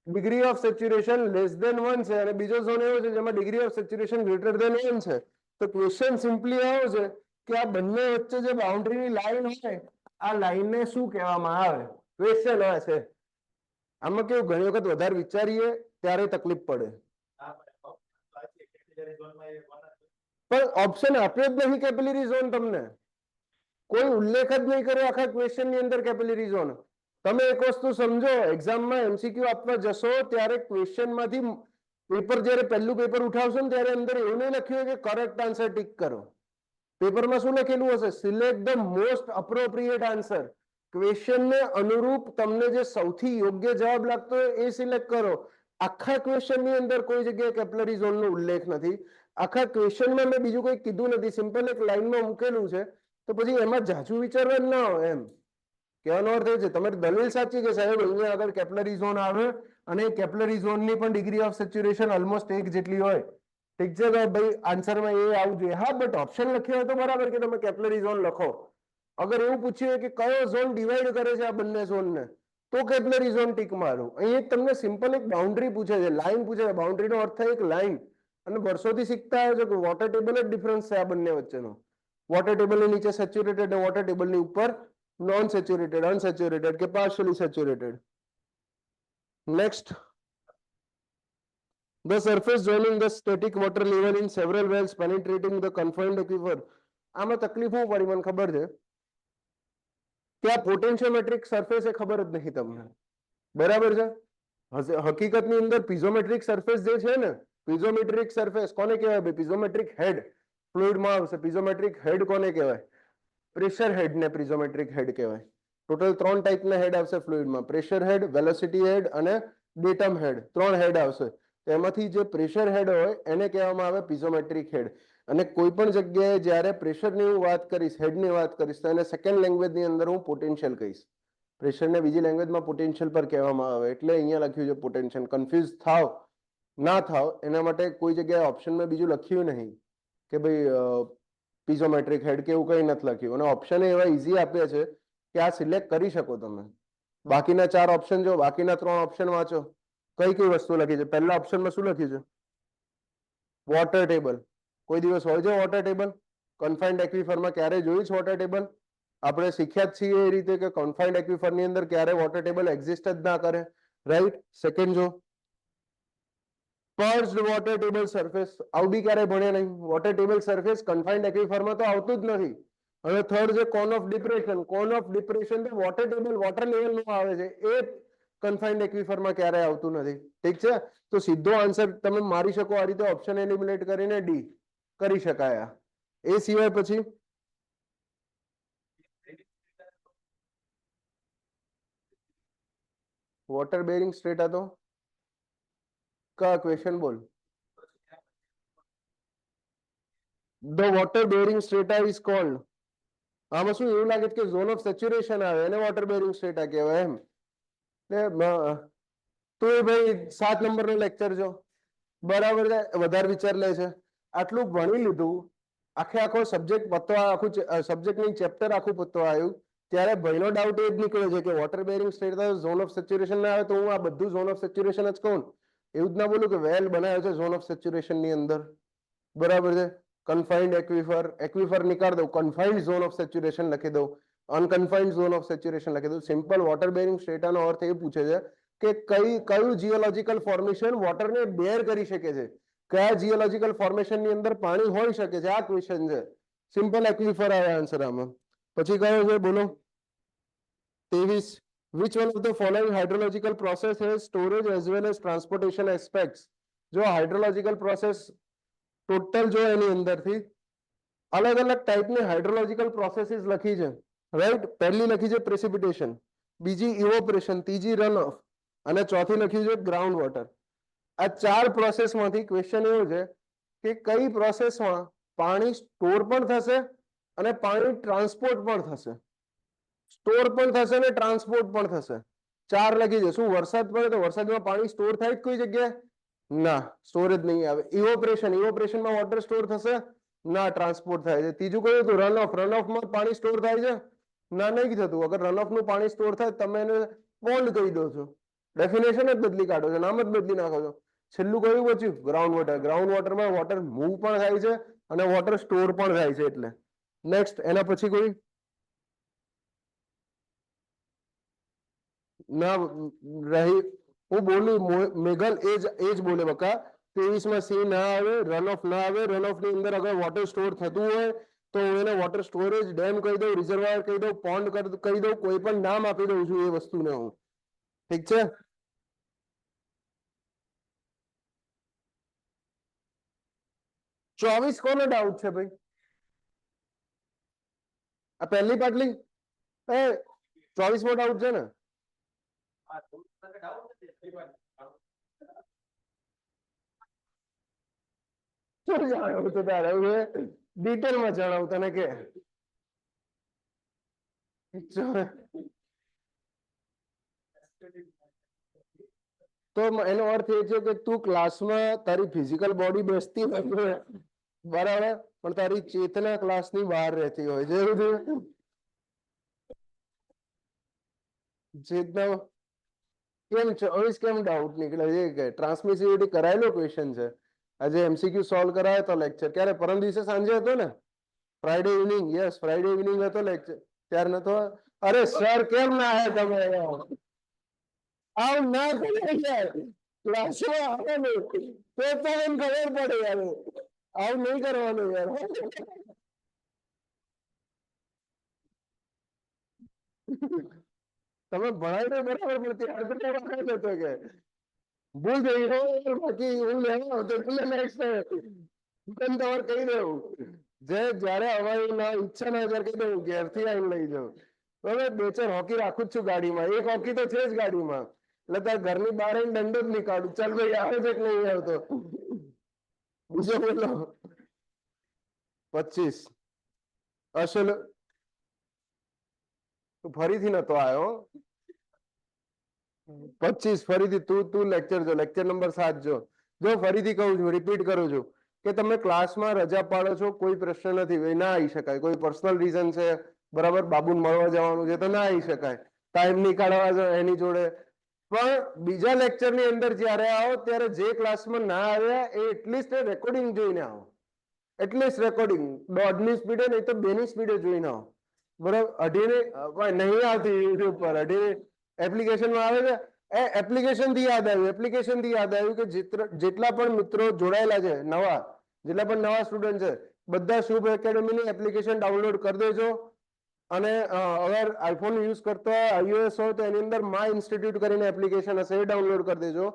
degree of saturation less than 1 છે, અને બીજો ઝોન એવો છે જેમાં degree of saturation greater than 1 છે. તો ક્વેશ્ચન સિમ્પલી આવો છે કે આ બંને વચ્ચે જે બાઉન્ડ્રીની લાઈન હોય, આ લાઈનને શું કહેવામાં આવે? ક્વેશ્ચન આ છે. આમાં કેવું, ઘણી વખત વધારે વિચારીએ ત્યારે તકલીફ પડે. પણ ઓપ્શન આપ્યો જ નહીં કેપિલરી ઝોન. તમને કોઈ ઉલ્લેખ જ નહીં કર્યો આખા ક્વેશ્ચન ની અંદર કેપિલરી ઝોન. તમે એક વસ્તુ સમજો, એક્ઝામમાં એમસીક્યુ આપવા જશો ત્યારે ક્વેશ્ચન માંથી પેપર જ્યારે પહેલું પેપર ઉઠાવશો ને ત્યારે અંદર એવું નહીં લખ્યું કે કરેક્ટ આન્સર ટીક કરો. પેપરમાં શું લખેલું હશે? Select the most appropriate answer. ક્વેશ્ચનને અનુરૂપ તમને જે સૌથી યોગ્ય જવાબ લાગતો હોય એ સિલેક્ટ કરો. આખા ક્વેશ્ચનની અંદર કોઈ જગ્યાએ કેપિલરી ઝોનનો ઉલ્લેખ નથી. આખા ક્વેશ્ચનમાં મેં બીજું કોઈ કીધું નથી. સિમ્પલ એક લાઈનમાં મૂકેલું છે. તો પછી એમાં જાજુ વિચારવા જ ના હોય એમ. કહેવાનો અર્થ એ છે, તમારી દલીલ સાચી કે સાહેબ અહીંયા આગળ કેપિલરી ઝોન આવે અને કેપિલરી ઝોનની પણ ડિગ્રી ઓફ સેચ્યુરેશન ઓલમોસ્ટ એક જેટલી હોય. ઠીક છે કે ભાઈ આન્સરમાં એ આવવું જોઈએ. હા, બટ ઓપ્શન લખ્યો હોય તો બરાબર કે તમે કેપિલરી ઝોન લખો. અગર એવું પૂછ્યું હોય કે કયો ઝોન ડિવાઈડ કરે છે આ બંને ઝોનને, તો કેપિલરી ઝોન ટીક મારો. અહીં તમને સિમ્પલ એક બાઉન્ડ્રી પૂછે છે, લાઈન પૂછે છે. બાઉન્ડ્રીનો અર્થ થાય એક લાઈન. અને વર્ષોથી શીખતા આવ્યો છો કે વોટર ટેબલ જ ડિફરન્સ છે આ બંને વચ્ચેનો. વોટર ટેબલની નીચે સેચ્યુરેટેડ અને વોટર ટેબલની ઉપર નોન સેચ્યુરેટેડ, અનસેચ્યુરેટેડ કે partially saturated. Next, the surface joining the static water level in several wells penetrating the confined aquifer. આમાં તકલીફ શું પડી મને ખબર છે કે આ પોટેન્શિયોમેટ્રિક સરફેસ એ ખબર જ નહીં તમને. બરાબર છે. હકીકતની અંદર પીઝોમેટ્રિક સરફેસ જે છે ને, પીઝોમેટ્રિક સરફેસ કોને કહેવાય ભાઈ? પીઝોમેટ્રિક હેડ ફ્લુઇડમાં આવશે. પીઝોમેટ્રિક હેડ કોને કહેવાય? પ્રેશર હેડ ને પીઝોમેટ્રિક હેડ કહેવાય. ટોટલ 3 ટાઈપના હેડ આવશે ફ્લુઇડમાં: પ્રેશર હેડ, વેલોસિટી હેડ અને ડેટમ હેડ. 3 હેડ આવશે. તેમાંથી જે પ્રેશર હેડ હોય એને કહેવામાં આવે પીઝોમેટ્રિક હેડ. અને કોઈ પણ જગ્યાએ જ્યારે પ્રેશરની હું વાત કરીશ, હેડની વાત કરીશ, તો એને સેકન્ડ લેંગ્વેજની અંદર હું પોટેન્શિયલ કહીશ. પ્રેશરને બીજી લેંગ્વેજમાં પોટેન્શિયલ પર કહેવામાં આવે. એટલે અહીંયા લખ્યું છે પોટેન્શિયલ. કન્ફ્યુઝ થાવ ના થાવ એના માટે કોઈ જગ્યાએ ઓપ્શનમાં બીજું લખ્યું નહીં કે ભાઈ પીઝોમેટ્રિક હેડ કે એવું કંઈ નથી લખ્યું. અને ઓપ્શન એવા ઈઝી આપ્યા છે કે આ સિલેક્ટ કરી શકો તમે. બાકીના 4 ઓપ્શન જો, બાકીના 3 ઓપ્શન વાંચો. કઈ કઈ વસ્તુ લખી છે? પહેલા ઓપ્શનમાં શું લખ્યું છે? Water table. કોઈ દિવસ હોય છે વોટર ટેબલ? કન્ફાઇન્ડ એક્વિફરમાં ક્યારે જોયું છે વોટર ટેબલ? આપણે શીખ્યા જ છીએ એ રીતે કે કન્ફાઇન્ડ એક્વિફરની અંદર ક્યારે વોટર ટેબલ એક્ઝિસ્ટ જ ના કરે. રાઈટ? સેકન્ડ જો, પર્જ્ડ વોટર ટેબલ સરફેસ. આવું બી ક્યારે ભણ્યા નહીં. વોટર ટેબલ સરફેસ કન્ફાઇન્ડ એક્વિફરમાં તો આવતું જ નથી. હવે થર્ડ છે cone of depression. Cone of depression તો વોટર ટેબલ, વોટર લેવલનું આવે છે. એ કન્ફાઇન્ડ એક્વિફરમાં ક્યારે આવતું નથી. ઠીક છે? તો સીધો આન્સર તમે મારી શકો આ રીતે ઓપ્શન એલિમિનેટ કરીને ડી કરી શકાય. એ સિવાય પછી વોટર બેરિંગ સ્ટ્રેટા તો કા ક્વેશ્ચન બોલ. The water bearing strata is called. આમાં શું એવું લાગે કે ઝોન ઓફ સેચ્યુરેશન આવે એને વોટર બેરિંગ સ્ટ્રેટા કહેવાય એમ. તો એ ભાઈ 7 નંબરનો લેક્ચર જો, બરાબર છે. વધારે વિચાર લે છે. આટલું ભણી લીધું, આખો સબ્જેક્ટ પતવા, આખું સબ્જેક્ટની ચેપ્ટર આખું પતવા આવ્યું ત્યારે ભાઈનો ડાઉટ એ જ નીકળ્યો છે કે water bearing strata zone of saturation ના આવે તો હું આ બધું ઝોન ઓફ સેચ્યુરેશન જ કહું. એવું જ ના બોલું કે વેલ બનાવ્યો છે ઝોન ઓફ સેચ્યુરેશન ની અંદર. બરાબર છે. કન્ફાઇન્ડ એક્વિફર, એક્વિફર નીકાળ દઉં, કન્ફાઇન્ડ ઝોન ઓફ સેચ્યુરેશન લખી દઉં, અનકન્ફાઇન્ડ ઝોન ઓફ સેચ્યુરેશન લખી દઉં. સિમ્પલ વોટર બેરિંગ સ્ટ્રેટાનો અર્થ એ પૂછે છે કે કયું જીઓલોજીકલ ફોર્મેશન વોટરને બેર કરી શકે છે. કયા જીઓલોજીકલ ફોર્મેશનની અંદર પાણી હોઈ શકે છે. આ ક્વેશ્ચન છે. સિમ્પલ એક્વિફર આવે આન્સર આમાં. પછી કયો છે બોલો? 23. Which one of the following hydrological process has storage as well as transportation aspects? જો હાઇડ્રોલોજીકલ પ્રોસેસ ટોટલ જો એની અંદરથી અલગ અલગ ટાઈપની હાઇડ્રોલોજીકલ પ્રોસેસીસ લખી છે, રાઈટ. પહેલી લખી છે પ્રેસિપિટેશન, બીજી ઇવોપરેશન, ત્રીજી રન ઓફ અને ચોથી લખી છે ગ્રાઉન્ડ વોટર. આ ચાર પ્રોસેસમાંથી ક્વેશ્ચન એવો છે કે કઈ પ્રોસેસમાં પાણી સ્ટોર પણ થશે અને પાણી ટ્રાન્સપોર્ટ પણ થશે. સ્ટોર પણ થશે ને ટ્રાન્સપોર્ટ પણ થશે. ચાર લખી છે. શું વરસાદ પડે તો વરસાદમાં પાણી સ્ટોર થાય જ કોઈ જગ્યાએ? ના, સ્ટોરેજ નહીં આવે. ઇવોપરેશન, ઇવોપરેશનમાં વોટર સ્ટોર થશે? ના, ટ્રાન્સપોર્ટ થાય છે. ત્રીજું કયું હતું? રન ઓફ, રન ઓફમાં પાણી સ્ટોર થાય છે? ના, નહીં થતું. અગર રન ઓફ નું પાણી સ્ટોર થાય તમે એને પોન્ડ કહી દો છો, ડેફિનેશન જ બદલી કાઢો છો, નામ જ બદલી નાખો છો. છેલ્લું કયું બચ્યું? Ground water. ગ્રાઉન્ડ વોટરમાં વોટર મૂવ પણ થાય છે અને વોટર સ્ટોર પણ થાય છે. એટલે નેક્સ્ટ, એના પછી કોઈ ના રહી. હું બોલું મેઘલ એ જ બોલે બકા. 23 માં સી ના આવે, રન ઓફ ના આવે. રન ઓફ ની અંદર અગર વોટર સ્ટોર થતું હોય તો હું એને વોટર સ્ટોરેજ ડેમ કહી દઉં, રિઝર્વાયર કહી દઉં, પોન્ડ કહી દઉં, કોઈ પણ નામ આપી દઉં છું એ વસ્તુને હું. ઠીક છે. 24 કોને ડાઉટ છે ભાઈ? આ પહેલી પાટલી એ 24 માં ડાઉટ છે ને? શું જણાવું તો તારે ડિટેલમાં જણાવું તને કે તો એનો અર્થ એ છે કે તું ક્લાસમાં તારી ફિઝિકલ બોડી બેસતી હોય બરાબર, પણ તારી ચેતના ક્લાસની બહાર રહેતી હોય. જેવું ચેતના કેમ 24 કેમ ડાઉટ નીકળે છે? ટ્રાન્સમિસિવિટી કરાયેલો ક્વેશ્ચન છે. આજે એમસીક્યુ સોલ્વ કરાયો તો લેક્ચર ક્યારે? પરમ દિવસે સાંજે હતો ને? Friday evening. Yes, Friday evening હતો લેક્ચર. ત્યારે નતો? અરે સર કેમ ના હે તમે? આવું ના કરે યાર. ક્લાસમાં આવે ને તો તમને ખબર પડે યાર. આવું નહીં કરવાનું યાર. તમે ભણાવી બરાબર, પણ ત્યાર તો વખત હતો કે ભૂલ થઈ ગઈ. બાકી હું લેવા આવતો એટલે નેક્સ્ટ ટાઈમ તમારે કહી દેવું. જે જયારે અમારી ના ઈચ્છા ના ત્યારે કહી દેવું ઘેરથી આવીને લઈ જાઉં. હવે બે ચાર હોકી રાખું જ છું ગાડીમાં. એક હોકી તો છે જ ગાડીમાં, એટલે તાર ઘરની બહાર આવીને દંડો જ નહીં કાઢું. ચાલ ભાઈ આવે છે કે નહીં આવતો? બીજો બોલો. 25 અસલ ફરીથી નતો આવ્યો. 25 ફરીથી તું લેક્ચર જો, લેક્ચર નંબર 7 જો. જો ફરીથી કહું છું, રિપીટ કરું છું કે તમે ક્લાસમાં રજા પાડો છો, કોઈ પ્રશ્ન નથી ભાઈ, ના આવી શકાય. કોઈ પર્સનલ રીઝન છે બરાબર, બાબુને મળવા જવાનું છે તો ના આવી શકાય, ટાઈમ નીકાળવા એની જોડે. પણ બીજા લેક્ચરની અંદર જ્યારે આવો ત્યારે જે ક્લાસમાં ના આવ્યા એ એટલીસ્ટ રેકોર્ડિંગ જોઈને આવો. એટલીસ્ટ રેકોર્ડિંગ 1.5ની સ્પીડે નહીં તો 2ની સ્પીડે જોઈને આવો. બરાબર, 2.5 નહીં આવતી યુટ્યુબ પર. 2.5 એપ્લિકેશનમાં આવે છે. એપ્લિકેશન થી યાદ આવ્યું, એપ્લિકેશન થી યાદ આવ્યું કે જેટલા પણ મિત્રો જોડાયેલા છે નવા, જેટલા પણ નવા સ્ટુડન્ટ છે, બધા શુભ એકેડમીની એપ્લિકેશન ડાઉનલોડ કરી દેજો. અને અગર આઈફોન યુઝ કરતા હોય, આઈઓએસ હોય તો એની અંદર માય ઇન્સ્ટિટ્યૂટ કરીને એપ્લિકેશન હશે, એ ડાઉનલોડ કરી દેજો.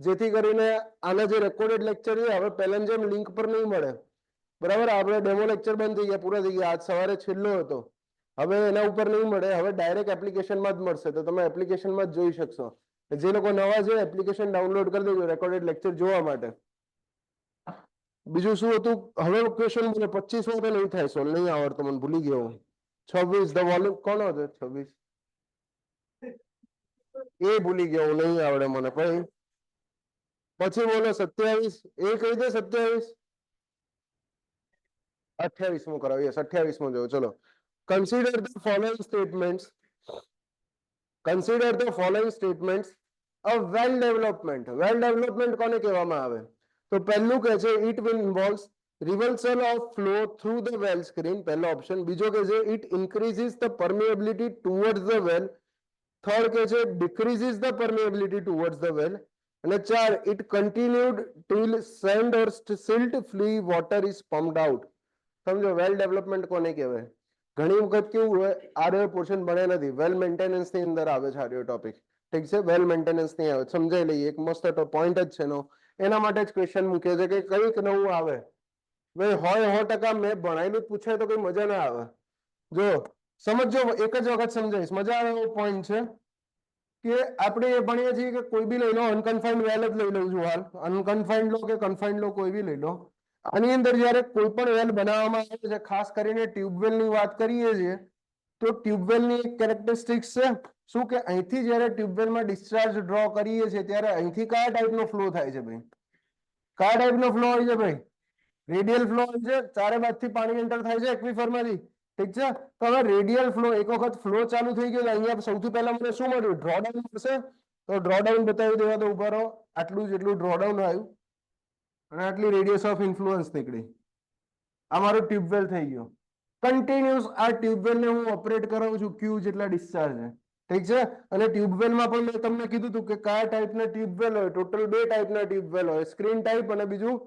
જેથી કરીને આના જે રેકોર્ડેડ લેક્ચર છે હવે પહેલાની જેમ લિંક પર નહીં મળે. બરાબર, આપણે ડેમો લેક્ચર બંધ થઈ ગયા, પૂરા થઈ ગયા. આજ સવારે છેલ્લો હતો. હવે એના ઉપર નહીં મળે, હવે ડાયરેક્ટ એપ્લિકેશનમાં જ મળશે, તો તમે એપ્લિકેશનમાં જ જોઈ શકશો. જે લોકો નવા છે એપ્લિકેશન ડાઉનલોડ કરી દેજો રેકોર્ડેડ લેક્ચર જોવા માટે. બીજું શું હતું? હવે ક્વેશ્ચન મને 25 તો નહીં થાય સોલ્વ, નહીં આવડતો મને, ભૂલી ગયો. 26 ધ વોલ્યુમ કોણ હતો? 26 એ ભૂલી ગયો, નહીં આવડે મને. પછી બોલો 27 એ કહી દે. 27 28મો કરાવો. યસ, 28મો જો. ચલો, consider the following statements. Consider the following statements a well development. Well development કોને કહેવામાં આવે? તો પહેલું કહે છે it will involves reversal of flow through the well screen, પહેલો ઓપ્શન. બીજો કહે છે it increases the permeability towards the well. Third કહે છે decreases the permeability towards the well. અને 4, it continued till sand or silt free water is pumped out. સમજો વેલ ડેવલપમેન્ટ કોને કહેવાય? ઘણી વખત કેવું હોય, આ પોર્શન ભણે નથી, વેલ મેન્ટેનન્સ ની અંદર આવે છે આ ટોપિક. ઠીક છે, વેલ મેન્ટેનન્સ નહીં આવે, સમજાઈ લઈએ. એક મસ્ત પોઈન્ટ જ છે એનો, એના માટે જ ક્વેશ્ચન મૂકે છે કે કંઈક નવું આવે. ભાઈ હોય 100% મેં ભણાયેલું જ પૂછાય તો કઈ મજા ના આવે. જો સમજો, એક જ વખત સમજાવીશ, મજા આવે એવો પોઈન્ટ છે કે આપણે એ ભણીએ છીએ કે કોઈ બી લઈ લો, અનકન્ફાઇન્ડ વેલ જ લઈ લઉં છું હાલ, અનકન્ફાઇન્ડ લો કે કન્ફાઇન્ડ લો કોઈ બી લઈ લો. આની અંદર જયારે કોઈ પણ વેલ બનાવવામાં આવે છે, ખાસ કરીને ટ્યુબવેલ ની વાત કરીએ છીએ, તો ટ્યુબવેલ ની એક કેરેક્ટરિસ્ટિક્સ છે શું કે અહીંથી જયારે ટ્યુબવેલમાં ડિસ્ચાર્જ ડ્રો કરીએ છીએ ત્યારે અહીંથી કયા ટાઈપનો ફ્લો થાય છે ભાઈ? કયા ટાઈપનો ફ્લો હોય છે ભાઈ? રેડિયલ ફ્લો હોય છે, ચારે બાજુથી પાણી એન્ટર થાય છે એક્વિફરમાંથી. ઠીક છે, તો હવે રેડિયલ ફ્લો, એક વખત ફ્લો ચાલુ થઈ ગયો, અહીંયા સૌથી પહેલા મને શું મળ્યું? ડ્રોડાઉન મળશે. તો ડ્રોડાઉન બતાવી દેવા તો ઉભા રહો, આટલું જેટલું ડ્રોડાઉન આવ્યું અને આટલી રેડિયસ ઓફ ઇન્ફ્લુઅન્સ નીકળી. આ મારો ટ્યુબવેલ થઈ ગયો. કન્ટિન્યુઅસ આ ટ્યુબવેલને હું ઓપરેટ કરાવું છું, ક્યુ જેટલા ડિસ્ચાર્જ છે. ઠીક છે, અને ટ્યુબવેલમાં પણ મેં તમને કીધું હતું કે કયા ટાઈપના ટ્યુબવેલ હોય. ટોટલ 2 ટાઈપના ટ્યુબવેલ હોય, સ્ક્રીન ટાઈપ અને બીજું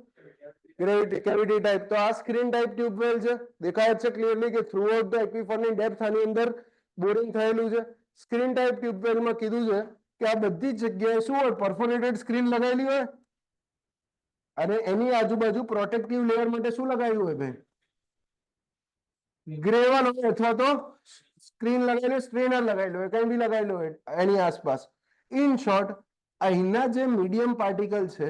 કેવિટી ટાઈપ. તો આ સ્ક્રીન ટાઈપ ટ્યુબવેલ છે, દેખાય છે ક્લિયરલી કે થ્રુ આઉટ ધ એક્વિફરની ડેપ્થ આની અંદર બોરિંગ થયેલું છે. સ્ક્રીન ટાઈપ ટ્યુબવેલમાં કીધું છે કે આ બધી જ જગ્યાએ શું હોય? પરફોરેટેડ સ્ક્રીન લગાવેલી હોય અને એની આજુબાજુ પ્રોટેક્ટિવ લેયર માટે શું લગાવ્યું હોય ભાઈ? ગ્રેવલ હોય અથવા તો સ્ક્રીન લગાવેલું, સ્ટ્રેનર લગાવેલું હોય, કઈ બી લગાવેલું હોય એની આસપાસ. ઇન શોર્ટ, અહીંના જે મીડિયમ પાર્ટિકલ છે,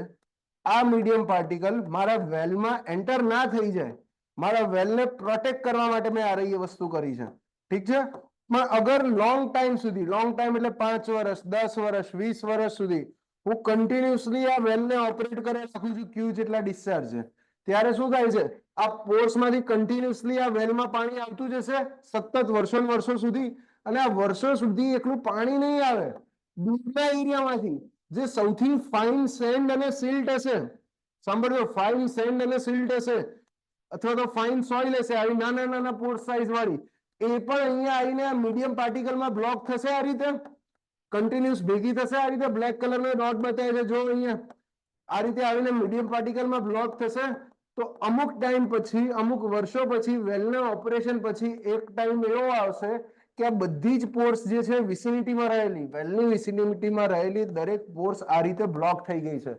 આ મીડિયમ પાર્ટિકલ મારા વેલમાં એન્ટર ના થઈ જાય, મારા વેલને પ્રોટેક્ટ કરવા માટે મેં આ રહી વસ્તુ કરી છે. ઠીક છે, પણ અગર લોંગ ટાઈમ સુધી, લોંગ ટાઈમ એટલે 5 વર્ષ, 10 વર્ષ, 20 વર્ષ સુધી હું કન્ટિન્યુઅસલી આ વેલને ઓપરેટ કરે રાખું છું, ક્યુ જેટલા ડિસ્ચાર્જ છે, ત્યારે શું થાય છે? આ પોર્સમાંથી કન્ટિન્યુઅસલી આ વેલમાં પાણી આવતું જશે સતત વર્ષો વર્ષો સુધી, અને આ વર્ષો સુધી એકલું પાણી નહીં આવે, દૂરના એરિયામાંથી જે સૌથી ફાઇન સેન્ડ અને સિલ્ટ હશે, સાંભળજો, ફાઇન સેન્ડ અને સિલ્ટ હશે અથવા તો ફાઇન સોઇલ હશે, આવી નાના નાના પોર્સ સાઇઝ વાળી, એ પણ અહીંયા આવીને આ મીડિયમ પાર્ટિકલમાં બ્લોક થશે. આ રીતે કન્ટિન્યુઅસ ભેગી થશે. આ રીતે બ્લેક કલરનો ડોટ બતાવે છે, જો અહીંયા આ રીતે આવીને મીડિયમ પાર્ટિકલમાં બ્લોક થશે. તો અમુક ટાઈમ પછી, અમુક વર્ષો પછી, વેલના ઓપરેશન પછી એક ટાઈમ એવો આવશે કે આ બધી જ પોર્સ જે છે વિસિનિટીમાં રહેલી, વેલની વિસિનિટીમાં રહેલી દરેક પોર્સ આ રીતે બ્લોક થઈ ગઈ છે.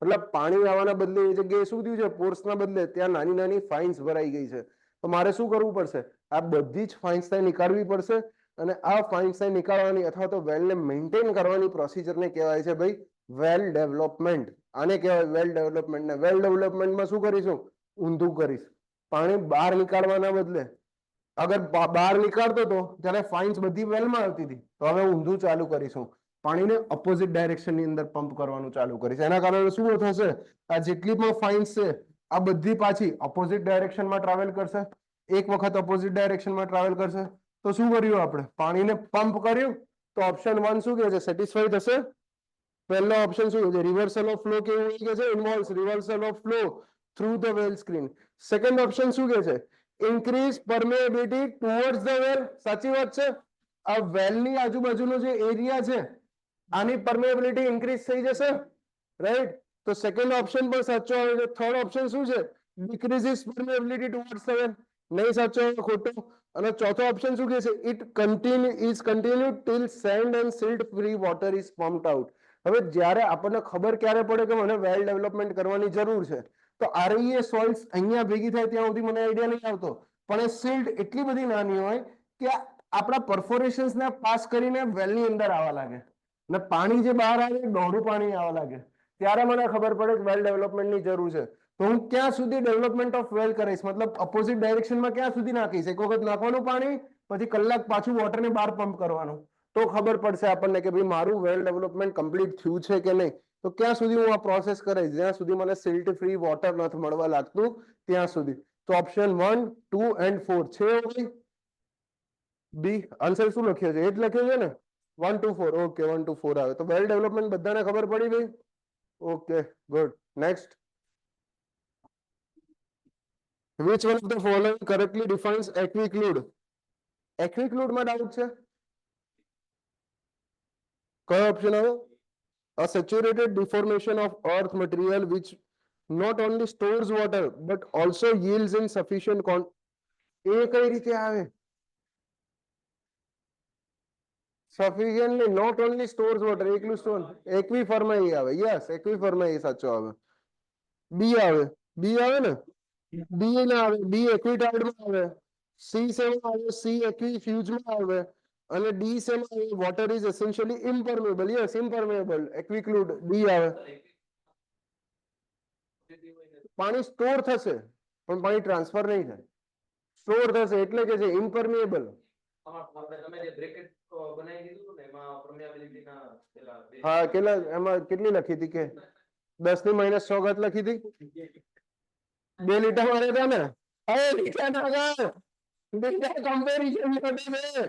મતલબ પાણી આવવાના બદલે એ જગ્યાએ શું થયું છે? પોર્સના બદલે ત્યાં નાની નાની ફાઇન્સ ભરાઈ ગઈ છે. તો મારે શું કરવું પડશે? આ બધી જ ફાઇન્સ નીકાળવી પડશે, અને આ ફાઇન્સ નીકાળવાની અથવા તો વેલને મેન્ટેન કરવાની પ્રોસિજરને કહેવાય છે ભાઈ વેલ ડેવલપમેન્ટ. આને કહેવાય વેલ ડેવલપમેન્ટ. ને વેલ ડેવલપમેન્ટમાં શું કરીશું? ઊંધું કરીશ. પાણી બહાર નીકાળવાના બદલે અગર બહાર નીકાળતો હતો ત્યારે ફાઇન્સ બધી વેલમાં આવતી હતી, તો હવે ઊંધું ચાલુ કરીશું, પાણીને ઓપોઝિટ ડાયરેક્શનની અંદર પંપ કરવાનું ચાલુ કરીશ. એના કારણે શું થશે? આ જેટલી પણ ફાઇન્સ છે આ બધી પાછી ઓપોઝિટ ડાયરેક્શનમાં ટ્રાવેલ કરશે. એક વખત ઓપોઝિટ ડાયરેક્શનમાં ટ્રાવેલ કરશે તો શું કર્યું આપણે? પાણીને પંપ કર્યું. તો ઓપ્શન 1 શું કહે છે? સેટિસ્ફાઈ થશે. પહેલો ઓપ્શન શું છે? રિવર્સલ ઓફ ફ્લો કેવું કે છે? ઇન્વોલ્વ્સ reversal of flow through the well screen. Second option શું કહે છે? ઇન્ક્રીઝ પરમેબિલિટી ટુવર્ડ્સ ધ વેલ. સાચી વાત છે. આ વેલની આજુબાજુનો જે એરિયા છે આની પરમેબિલિટી ઇન્ક્રીઝ થઈ જશે, રાઈટ? તો સેકન્ડ ઓપ્શન પણ સાચો આવે છે. થર્ડ ઓપ્શન શું છે? ડિક્રીઝિસ પરમેબિલિટી ટુવર્ડ્સ ધ વેલ. નહીં સાચો આવે, ખોટો. અને ચોથો ઓપ્શન શું કહે છે? It continue till sand and silt free water is pumped out. હવે જ્યારે આપણને ખબર ક્યારે પડે કે મને વેલ ડેવલપમેન્ટ કરવાની જરૂર છે, તો આરઈએ સોઇલ્સ અહીંયા ભેગી થાય ત્યાં સુધી મને આઈડિયા નહીં આવતો, પણ એ સિલ્ટ એટલી બધી નાની હોય કે આપણા પરફોરેશન્સને પાસ કરીને વેલની અંદર આવવા લાગે, અને પાણી જે બહાર આવે દોડું પાણી આવવા લાગે, ત્યારે મને ખબર પડે કે વેલ ડેવલપમેન્ટની જરૂર છે. તો હું ક્યાં સુધી ડેવલપમેન્ટ ઓફ વેલ કરીશ? મતલબ ઓપોઝિટ ડાયરેક્શનમાં ક્યાં સુધી નાખીશ? એક વખત નાખવાનું પાણી, પછી કલાક પાછું વોટરને બહાર પંપ કરવાનું, તો ખબર પડશે આપણને કે ભાઈ મારું વેલ ડેવલપમેન્ટ કમ્પ્લીટ થયું છે કે નહીં. તો ક્યાં સુધી હું આ પ્રોસેસ કરીશ? જ્યાં સુધી મને સિલ્ટ ફ્રી વોટર નથી મળવા લાગતું ત્યાં સુધી. તો ઓપ્શન 1, 2 and 4 છે. બી આન્સર શું લખ્યો છે? એ જ લખ્યો છે ને, 1 2 4. ઓકે, 1 2 4 આવે. તો વેલ ડેવલપમેન્ટ બધાને ખબર પડી ભાઈ? Okay, good. Next. Which one of the following correctly defines aquiclude? Aquiclude માં ડાઉટ છે? કયો ઓપ્શન આવે? A saturated deformation of earth material which not only stores water but also yields in sufficient એ કઈ રીતે આવે? Sufficiently not only stores water, એકલું સ્ટોર, એક્વિફરમાં એ આવે. યસ, એક્વિફરમાં એ સાચો આવે. બી આવે. બી આવે ને? ડી ના આવે, ડી એક્વિટાઇડ માં આવે, સી શેમાં આવે, સી એક્વિફ્યુઝ માં આવે, અને ડી શેમાં આવે, water is essentially impermeable. Yes, impermeable aquiclude D આવે. પાણી સ્ટોર થશે પણ પાણી ટ્રાન્સફર નહીં થાય. સ્ટોર થશે એટલે કે છે ઇમ્પર્મેબલ. હા, કેટલા એમાં કેટલી લખી હતી કે 10 ની -6 ઘાત લખી હતી? 2 લીટા મારે હતા ને. અરે લીટા ના કર, લીટા કમ્પેરિઝન માટે છે.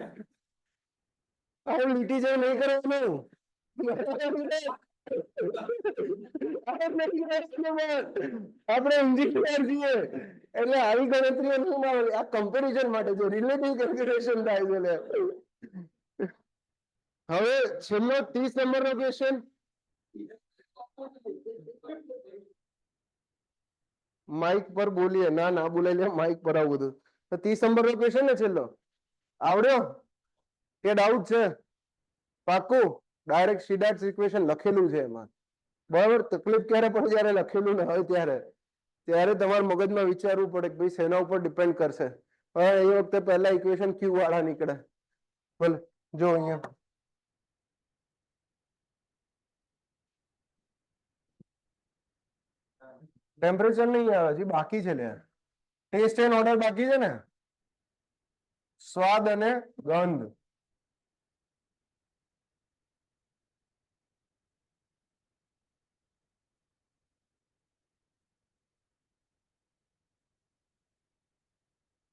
અરે લીટી જેવું નહીં કરવાનું. આપણે એન્જિનિયર છીએ એટલે આવી ગણતરીઓ નહીં આવે. આ કમ્પેરિઝન માટે છે, રિલેટિવ કેલ્ક્યુલેશન થાય છે. હવે છેલ્લો 30 નંબરનો ક્વેશ્ચન. માઇક પર બોલીએ. ના ના બોલાય લે, માઇક પર આવું બધું. તો 30 નંબરનો ક્વેશ્ચન ને છેલ્લો. આવડ્યો કે ડાઉટ છે? પાક્કું? ડાયરેક્ટ સીધા ઇક્વેશન લખેલું છે એમાં. બરાબર? તકલીફ ક્યારે પડે? જ્યારે લખેલું ન હોય ત્યારે. ત્યારે તમારે મગજમાં વિચારવું પડે કે ભાઈ શેના ઉપર ડિપેન્ડ કરશે. હવે એ વખતે પહેલા ઇક્વેશન ક્યુ વાળા નીકળે. બોલ જો અહીંયા ટેમ્પરેચર નહીં આવે, હજી બાકી છે લે. ટેસ્ટ એન્ડ ઓર્ડર બાકી છે ને, સ્વાદ અને ગંધ.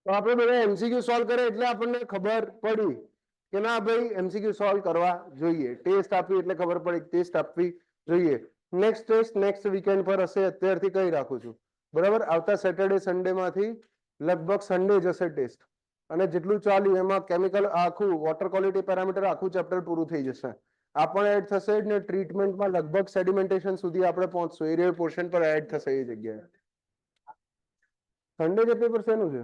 તો આપણે બધા એમસીક્યુ સોલ્વ કરે એટલે આપણને ખબર પડી કે ના ભાઈ એમસીક્યુ સોલ્વ કરવા જોઈએ. ટેસ્ટ આપી એટલે ખબર પડી ટેસ્ટ આપવી જોઈએ. નેક્સ્ટ ટેસ્ટ નેક્સ્ટ વીકેન્ડ પર હશે, અત્યારથી કહી રાખું છું. બરાબર? આવતા સેટરડે સન્ડે માંથી લગભગ સન્ડે જશે ટેસ્ટ. અને જેટલું ચાલ્યું એમાં કેમિકલ આખું વોટર ક્વોલિટી પેરામીટર આખું ચેપ્ટર પૂરું થઈ જશે. આ પણ એડ થશે ને ટ્રીટમેન્ટમાં લગભગ સેડિમેન્ટેશન સુધી આપણે પહોંચશું. એરિયલ પોર્શન પર એડ થશે એ જગ્યાએ. સન્ડે જે પેપર શેનું છે?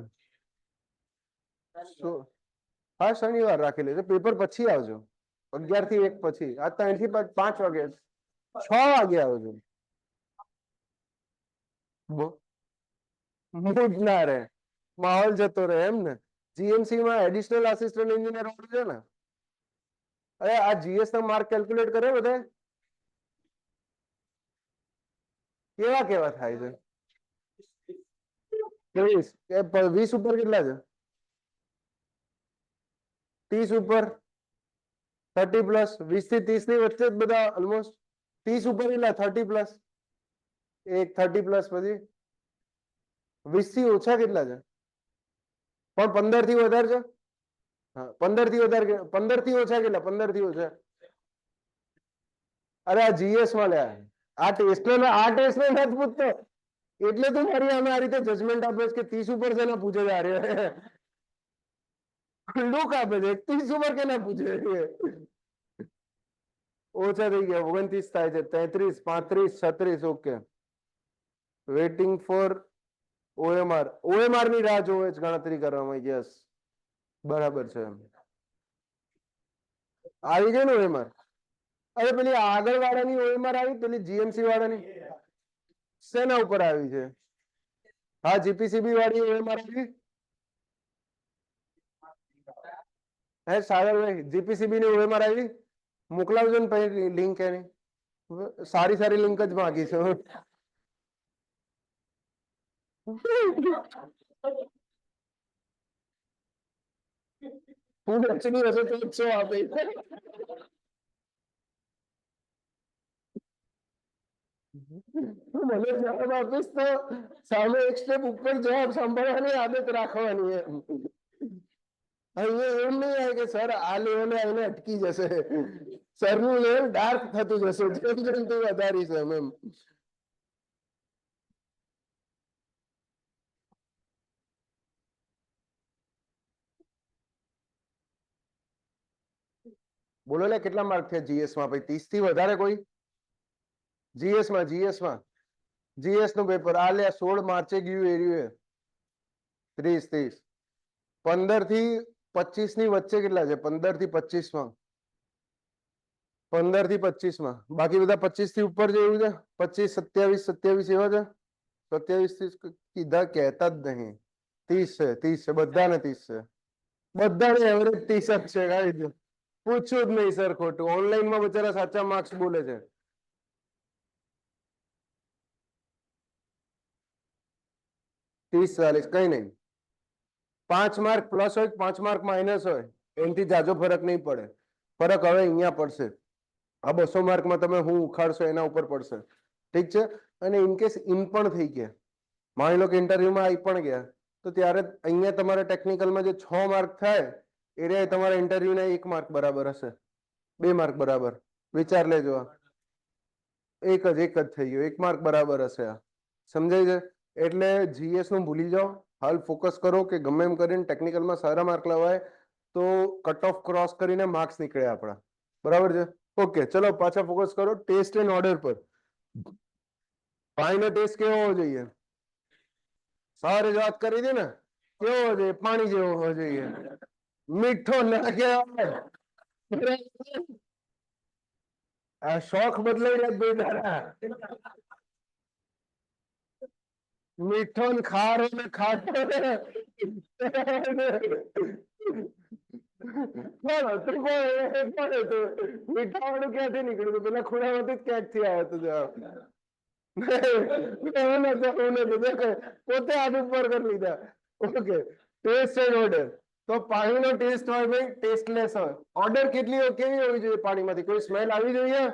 હા, શનિવાર રાખી લેજો. પેપર પછી આવજો, 11 થી 1 પછી. આ 3 થી 5 વાગે, 6 વાગે આવજો. મૂડ ના રહે, માહોલ જતો રહે એમ ને. જીએમસી માં એડિશનલ આસિસ્ટન્ટ એન્જિનિયર વાળું છે ને. અરે આ જીએસ ના માર્ક કેલ્ક્યુલેટ કરે બધા કેવા કેવા થાય છે? 20 ઉપર કેટલા છે? 30 ઉપર, 30 પ્લસ. 20 થી 30 ની વચ્ચે જ બધા ઓલમોસ્ટ. 30 ઉપર કેટલા? 30 પ્લસ. એક 30 પ્લસ પછી 20 થી ઓછા કેટલા છે? પણ 15 થી વધારે છે. હા, 15 થી વધારે. 15 થી ઓછા કેટલા? 15 થી ઓછા. અરે આ જીએસ માં લે, આ ટેસ્ટ નથી પૂછતો. એટલે તું મારી આમે આ રીતે જજમેન્ટ આપે કે 30 ઉપર છે ને પૂછે છે. લુક આપે છે 30 ઉપર કે ના પૂછે. ઓછા થઈ ગયા, 29 થાય છે. 33, 35, 36. Okay, waiting for OMR. OMR ની રાહ જોવે છે ગણતરી કરવામાં. યસ, બરાબર છે. આવી ગયું ને ઓએમઆર? અરે પેલી આગળ વાળાની ઓએમઆર આવી, પેલી જીએમસી વાળાની શેના ઉપર આવી છે? હા, જીપીસીબી વાળી ઓએમઆર આવી. હે સાગરભાઈ, જીપીસીબી ની ઓએમઆર આવી? મોકલાવજો ને પછી લિંક એની. સારી સારી લિંક જ માંગી છે. હું લક્ષ્મી હશે તો 100 આપે. મને જવાબ આપીશ તો સામે એક સ્ટેપ ઉપર જવાબ સાંભળવાની આદત રાખવાની. અહીંયા એમ નહીં આવે કે સર આ લેવલે આવીને અટકી જશે. સરનું લેવલ ડાર્ક થતું જશે જેમ જેમ તું વધારીશ એમ. બોલો ને કેટલા માર્ક થયા જીએસ માં? ભાઈ 30 થી વધારે કોઈ? જીએસ નું પેપર આ લે 16 માર્ચે ગયું એર્યું. 30. 15 થી 25 ની વચ્ચે કેટલા છે? 15 થી 25 માં. 15 થી 25 માં. બાકી બધા 25 થી ઉપર જેવું છે. 25, 27, 27 એવા છે. 27 થી કીધા કહેતા જ નહીં. 30 છે, 30 છે, બધાને 30 છે, બધાને એવરેજ 30 જ છે. ગાઈસ પૂછ્યું જ નહીં સર, ખોટું. ઓનલાઈનમાં બચારા સાચા માર્ક્સ બોલે છે. 30 40 કઈ નહીં. 5 માર્ક પ્લસ હોય, 5 માર્ક માઇનસ હોય, એનાથી જાજો ફરક નહીં પડે. ફરક હવે અહીંયા પડશે. આ 200 માર્કમાં તમે હું ઉખાડશો એના ઉપર પડશે. ઠીક છે. અને ઇનકેસ ઇન પણ થઈ ગયા, માની લો કે ઇન્ટરવ્યુમાં આવી પણ ગયા, તો ત્યારે અહીંયા તમારે ટેકનિકલમાં જે 6 માર્ક થાય એ તમારા ઇન્ટરવ્યુના 1 માર્ક બરાબર હશે, 2 માર્ક બરાબર. વિચાર લેજો. એક જ થઈ ગયો, 1 માર્ક બરાબર હશે. આ સમજાય છે? એટલે જીએસ નું ભૂલી જાઓ, હાલ ફોકસ કરો કે ગમે એમ કરીને ટેકનિકલમાં સારા માર્ક લાવાય તો કટ ઓફ ક્રોસ કરીને માર્ક્સ નીકળે આપણા. બરાબર છે? ઓકે, ચલો પાછા ફોકસ કરો ટેસ્ટ એન્ડ ઓર્ડર પર. પાણીનો ટેસ્ટ કેવો હોવો જોઈએ? સવારે વાત કરી હતી ને, કેવો હોવો જોઈએ? પાણી જેવો હોવો જોઈએ. મીઠો ના કહેવાય. આ શોખ બદલાઈ રહ્યા તારા. મીઠો ને ખારો ને ખાટો ને મીઠા વાળું ક્યાંથી નીકળ્યું? પેલા ખૂણામાંથી જ ક્યાંકથી આવ્યો હતો. પોતે હાથ ઉપર કરી લીધા. Okay, taste and odour. તો પાણીનો ટેસ્ટ હોય ભાઈ, ટેસ્ટલેસ હોય. ઓર્ડર કેવી હોવી જોઈએ પાણીમાંથી? કોઈ સ્મેલ આવી જોઈએ?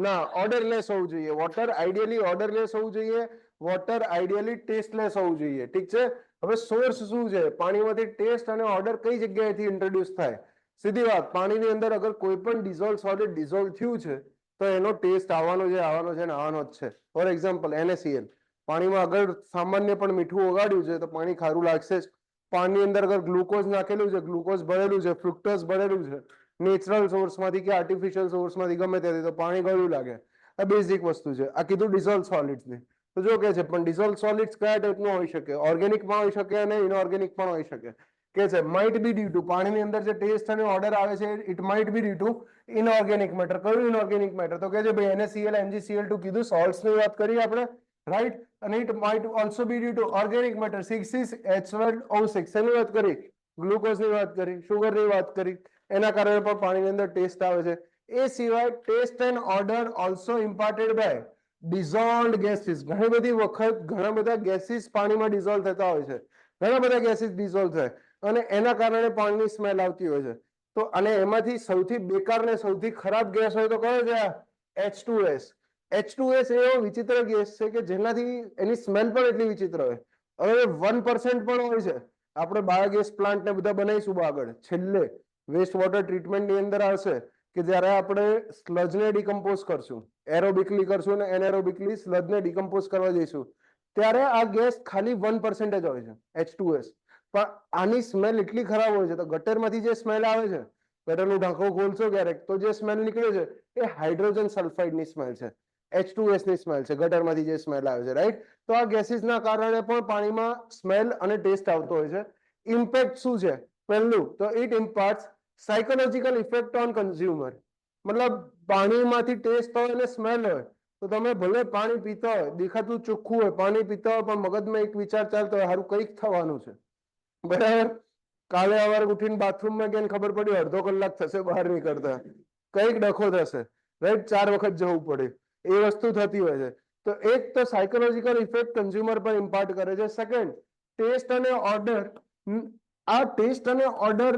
ના, ઓર્ડરલેસ હોવું જોઈએ. વોટર આઈડિયલી ઓર્ડરલેસ હોવું જોઈએ. વોટર આઈડિયલી ટેસ્ટલેસ હોવું જોઈએ. ઠીક છે. હવે સોર્સ શું છે? પાણીમાંથી ટેસ્ટ અને ઓર્ડર કઈ જગ્યાએથી ઇન્ટ્રોડ્યુસ થાય? સીધી વાત, પાણીની અંદર અગર કોઈ પણ ડિઝોલ્વ સોલિડ ડિઝોલ્વ થયું છે તો એનો ટેસ્ટ આવવાનો છે ને આવવાનો જ છે. For example NaCl. પાણીમાં અગર સામાન્ય પણ મીઠું ઓગાળ્યું છે તો પાણી ખારું લાગશે જ. પાણીની અંદર અગર ગ્લુકોઝ નાખેલું છે, ગ્લુકોઝ ભરેલું છે, ફ્રુક્ટોઝ ભરેલું છે, નેચરલ સોર્સમાંથી કે આર્ટિફિશિયલ સોર્સમાંથી ગમે ત્યાંથી, તો પાણી ગળ્યું લાગે. આ બેઝિક વસ્તુ છે. આ કીધું ડિઝોલ્વ સોલિડ્સની. તો જો કે છે પણ ડિઝોલ્વ સોલિડ્સ કયા ટાઈપનું હોઈ શકે? ઓર્ગેનિક પણ હોઈ શકે અને ઇનઓર્ગેનિક પણ હોઈ શકે. કે છે માઇટ બી ડ્યુ ટુ પાણીની અંદર જે ટેસ્ટ અને ઓર્ડર આવે છે, it might be due to inorganic matter. કયું ઇનઓર્ગેનિક મેટર? તો કે છે ભાઈ NaCl, MgCl2 કીધું, સોલ્ટ્સની વાત કરી આપણે, રાઈટ. અને it might also be due to organic matter, 6,6H12O6. એની વાત કરી, ગ્લુકોઝની વાત કરી, શુગરની વાત કરી. એના કારણે પણ પાણીની અંદર ટેસ્ટ આવે છે. એ સિવાય taste and odour also imparted by dissolved gases. ઘણી બધી વખત ઘણા બધા ગેસીસ પાણીમાં ડિઝોલ્વ થતા હોય છે. ઘણા બધા ગેસીસ ડિઝોલ્વ થાય અને એના કારણે પાણીની સ્મેલ આવતી હોય છે. તો અને એમાંથી સૌથી બેકાર ને સૌથી ખરાબ ગેસ હોય તો કયો છે? H2S. H2S એવો વિચિત્ર ગેસ છે કે જેનાથી એની સ્મેલ પણ એટલી વિચિત્ર હોય. હવે 1% પણ હોય છે. આપણે બાયોગેસ પ્લાન્ટ ને બધા બનાવીશું આગળ, છેલ્લે વેસ્ટ વોટર ટ્રીટમેન્ટની અંદર આવશે કે જ્યારે આપણે સ્લજને ડિકમ્પોઝ કરશું, એરોબિકલી કરશું અને એનએરોબિકલી સ્લજને ડિકમ્પોઝ કરવા જઈશું, ત્યારે આ ગેસ ખાલી 1% જ હોય છે, H2S. પણ આની સ્મેલ એટલી ખરાબ હોય છે. તો ગટરમાંથી જે સ્મેલ આવે છે, ગટરનું ઢાંકણું ખોલશો ક્યારેક તો જે સ્મેલ નીકળે છે એ હાઇડ્રોજન સલ્ફાઇડની સ્મેલ છે, H2S ની સ્મેલ છે, ગટરમાંથી જે સ્મેલ આવે છે, રાઈટ. તો આ ગેસીસના કારણે પણ પાણીમાં સ્મેલ અને ટેસ્ટ આવતો હોય છે. ઇમ્પેક્ટ શું છે? પહેલું તો it imparts psychological effect on consumer. મતલબ પાણીમાંથી ટેસ્ટ હોય અને સ્મેલ હોય તો તમે ભલે પાણી પીતા હોય, દેખાતું ચોખ્ખું હોય, પાણી પીતા હોય, પણ મગજમાં એક વિચાર ચાલતો હોય, હારું કંઈક થવાનું છે. બરાબર. કાલે સવારે ઉઠીને બાથરૂમમાં ગઈને ખબર પડી અડધો કલાક થશે બહાર નીકળતા, કંઈક ડખો થશે, રાઈટ. 4 વખત જવું પડે, એ વસ્તુ થતી હોય છે. તો એક તો સાયકોલોજીકલ ઇફેક્ટ કન્ઝ્યુમર પર ઇમ્પાર્ટ કરે છે. સેકન્ડ, ટેસ્ટ અને ઓર્ડર. આ ટેસ્ટ અને ઓર્ડર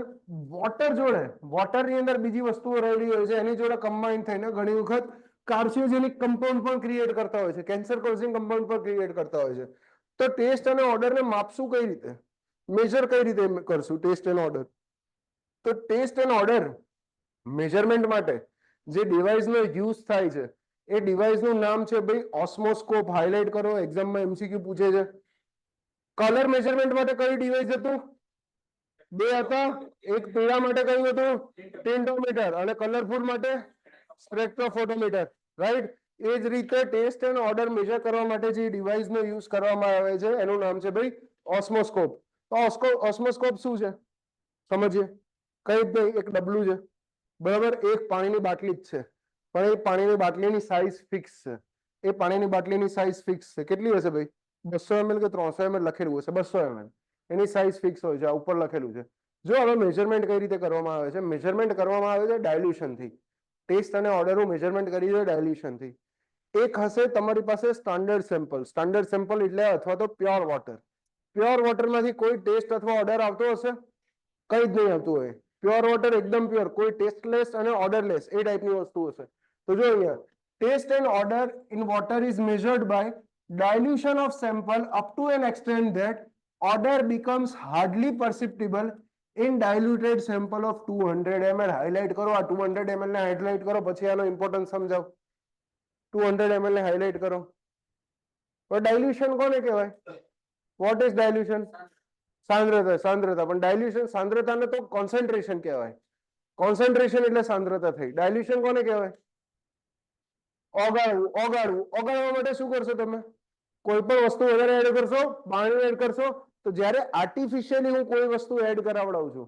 વોટર જોડે, વોટરની અંદર બીજી વસ્તુઓ રહેલી હોય છે, એની જોડે કમ્બાઈન થઈને ઘણી વખત કાર્સિયોજેનિક કમ્પાઉન્ડ પણ ક્રિએટ કરતા હોય છે, કેન્સર કોઝિંગ કમ્પાઉન્ડ પણ ક્રિએટ કરતા હોય છે. તો ટેસ્ટ અને ઓર્ડરને માપશું કઈ રીતે? મેજર કઈ રીતે કરશું ટેસ્ટ એન્ડ ઓર્ડર? તો ટેસ્ટ એન્ડ ઓર્ડર મેજરમેન્ટ માટે જે ડિવાઇસનો યુઝ થાય છે એ ડિવાઇસનું નામ છે ભાઈ ઓસ્મોસ્કોપ. હાઇલાઇટ કરો, એક્ઝામમાં MCQ પૂછે છે. કલર મેજરમેન્ટ માટે કયું ડિવાઇસ હતું? 2 હતા. એક પીળા માટે કયું હતું? ટિન્ટોમીટર. અને કલરફુલ માટે સ્પેક્ટ્રોફોટોમીટર, રાઈટ. એ જ રીતે ટેસ્ટ એન્ડ ઓર્ડર મેજર કરવા માટે જે ડિવાઇસનો યુઝ કરવામાં આવે છે એનું નામ છે ભાઈ ઓસ્મોસ્કોપ. તો ઓસ્મોસ્કોપ શું છે સમજીએ. કઈ નહીં, એક ડબલું છે, બરાબર. એક પાણીની બાટલી જ છે, પણ એ પાણીની બાટલીની સાઈઝ ફિક્સ છે. એ પાણીની બાટલીની સાઈઝ ફિક્સ છે. કેટલી હશે ભાઈ? 200 ml કે 300 ml લખેલું હશે, 200 ml એની સાઇઝ ફિક્સ હોય છે, આ ઉપર લખેલું છે. જો હવે મેજરમેન્ટ કઈ રીતે કરવામાં આવે છે, મેજરમેન્ટ કરવામાં આવે છે ડાયલ્યુશન થી. ટેસ્ટ અને ઓર્ડરનું મેજરમેન્ટ કરી છે ડાયલ્યુશન થી. એક હશે તમારી પાસે સ્ટાન્ડર્ડ સેમ્પલ. સ્ટાન્ડર્ડ સેમ્પલ એટલે અથવા તો પ્યોર વોટર. પ્યોર વોટર માંથી કોઈ ટેસ્ટ અથવા ઓર્ડર આવતો હશે? કઈ જ નહીં આવતું હોય. પ્યોર વોટર એકદમ પ્યોર, કોઈ ટેસ્ટલેસ અને ઓર્ડરલેસ એ ટાઈપની વસ્તુ હશે. તો જો અહીંયા taste and order in water is measured by dilution of sample up to an extent that order becomes hardly perceptible in diluted sample of 200 ml. Highlight કરો, આ 200 ml ને હાઇલાઇટ કરો, પછી આનો ઇમ્પોર્ટન્સ સમજાવો. 200 ml ને હાઇલાઇટ કરો. તો ડાયલ્યુશન કોને કહેવાય? What is ડાયલ્યુશન? સાંદ્રતા. સાંદ્રતા. પણ ડાયલ્યુશન સાંદ્રતાને તો કોન્સન્ટ્રેશન કહેવાય. કોન્સન્ટ્રેશન એટલે સાંદ્રતા થઈ. ડાયલ્યુશન કોને કહેવાય? ઓગાળવું. ઓગાળવું. ઓગાળવા માટે શું કરશો તમે? કોઈ પણ વસ્તુ વધારે એડ કરશો, પાણી એડ કરશો. તો જ્યારે આર્ટિફિશિયલી હું કોઈ વસ્તુ એડ કરાવડાવું છું,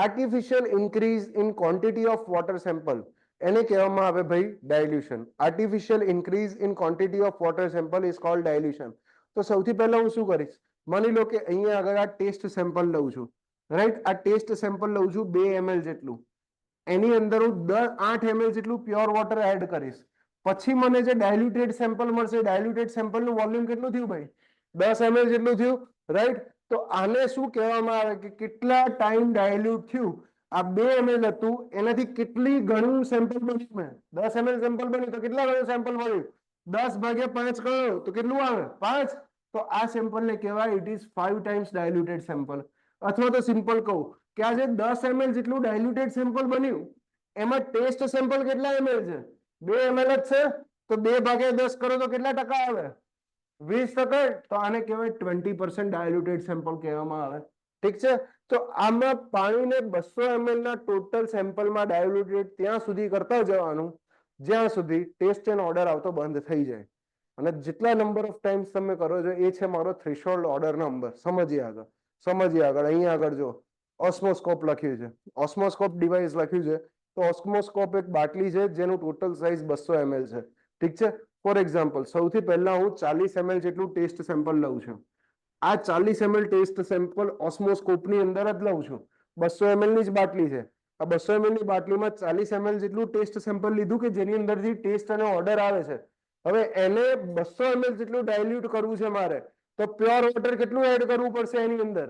artificial increase in quantity of water sample, એને કહેવામાં આવે ભાઈ ડાયલ્યુશન. Artificial increase in quantity of water sample is called ડાયલ્યુશન. તો સૌથી પહેલા હું શું કરીશ? માની લો કે અહીંયા આગળ આ ટેસ્ટ સેમ્પલ લઉં છું, રાઈટ? આ ટેસ્ટ સેમ્પલ લઉં છું 2 ml જેટલું. એની અંદર હું 8 ml જેટલું પ્યોર વોટર એડ કરીશ. પછી મને જે ડાયલ્યુટેડ સેમ્પલ મળશે, ડાયલ્યુટેડ સેમ્પલનું વોલ્યુમ કેટલું થયું ભાઈ? 10 ml જેટલું થયું, રાઈટ? તો આને શું કહેવામાં આવે કે કેટલા ટાઈમ ડાયલ્યુટ થયું? આ 2 ml હતું, એનાથી કેટલી ગણું સેમ્પલ બન્યું? મેં 10 ml સેમ્પલ બન્યું તો કેટલા ગણું સેમ્પલ મળ્યું? 10 ભાગ્યા 5 કરો તો કેટલું આવે? 5. તો આ સેમ્પલને કહેવાય ઇટ ઇઝ 5 ટાઈમ્સ ડાયલ્યુટેડ સેમ્પલ. અથવા તો સિમ્પલ કહું કે આ જે 10 ml જેટલું ડાયલ્યુટેડ સેમ્પલ બન્યું, એમાં ટેસ્ટ સેમ્પલ કેટલા ml છે? 2 ml જ છે. તો 2 ભાગ્યા 10 કરો તો કેટલા ટકા આવે? 20%. તો આને કહેવાય 20% ડાયલ્યુટેડ સેમ્પલ કહેવામાં આવે. ઠીક છે? તો આમાં પાણીને 200 ml ના ટોટલ સેમ્પલમાં ડાયલ્યુટેડ ત્યાં સુધી કરતા જવાનું જ્યાં સુધી ટેસ્ટ એન્ડ ઓર્ડર આવતો બંધ થઈ જાય. અને જેટલા નંબર ઓફ ટાઈમ્સ તમે કરો છો એ છે મારો થ્રેશોલ્ડ ઓર્ડર નંબર. સમજીએ આગળ. સમજીએ આગળ. અહીંયા આગળ જો ઓસ્મોસ્કોપ લખ્યું છે, ઓસ્મોસ્કોપ ડિવાઇસ લખ્યું છે. તો ઓસ્મોસ્કોપ એક બાટલી છે જેનું ટોટલ સાઇઝ 200 ml છે. ઠીક છે? ફોર એક્ઝામ્પલ, સૌથી પહેલા હું 40 ml જેટલું ટેસ્ટ સેમ્પલ લઉં છું. આ 40 ml ટેસ્ટ સેમ્પલ ઓસ્મોસ્કોપની અંદર જ લઉં છું. 200 ml ની જ બાટલી છે. આ 200 ml ની બાટલીમાં 40 ml જેટલું ટેસ્ટ સેમ્પલ લીધું કે જેની અંદરથી ટેસ્ટ અને ઓર્ડર આવે છે. હવે એને 200 ml જેટલું ડાયલ્યુટ કરવું છે મારે, તો પ્યોર વોટર કેટલું એડ કરવું પડશે એની અંદર?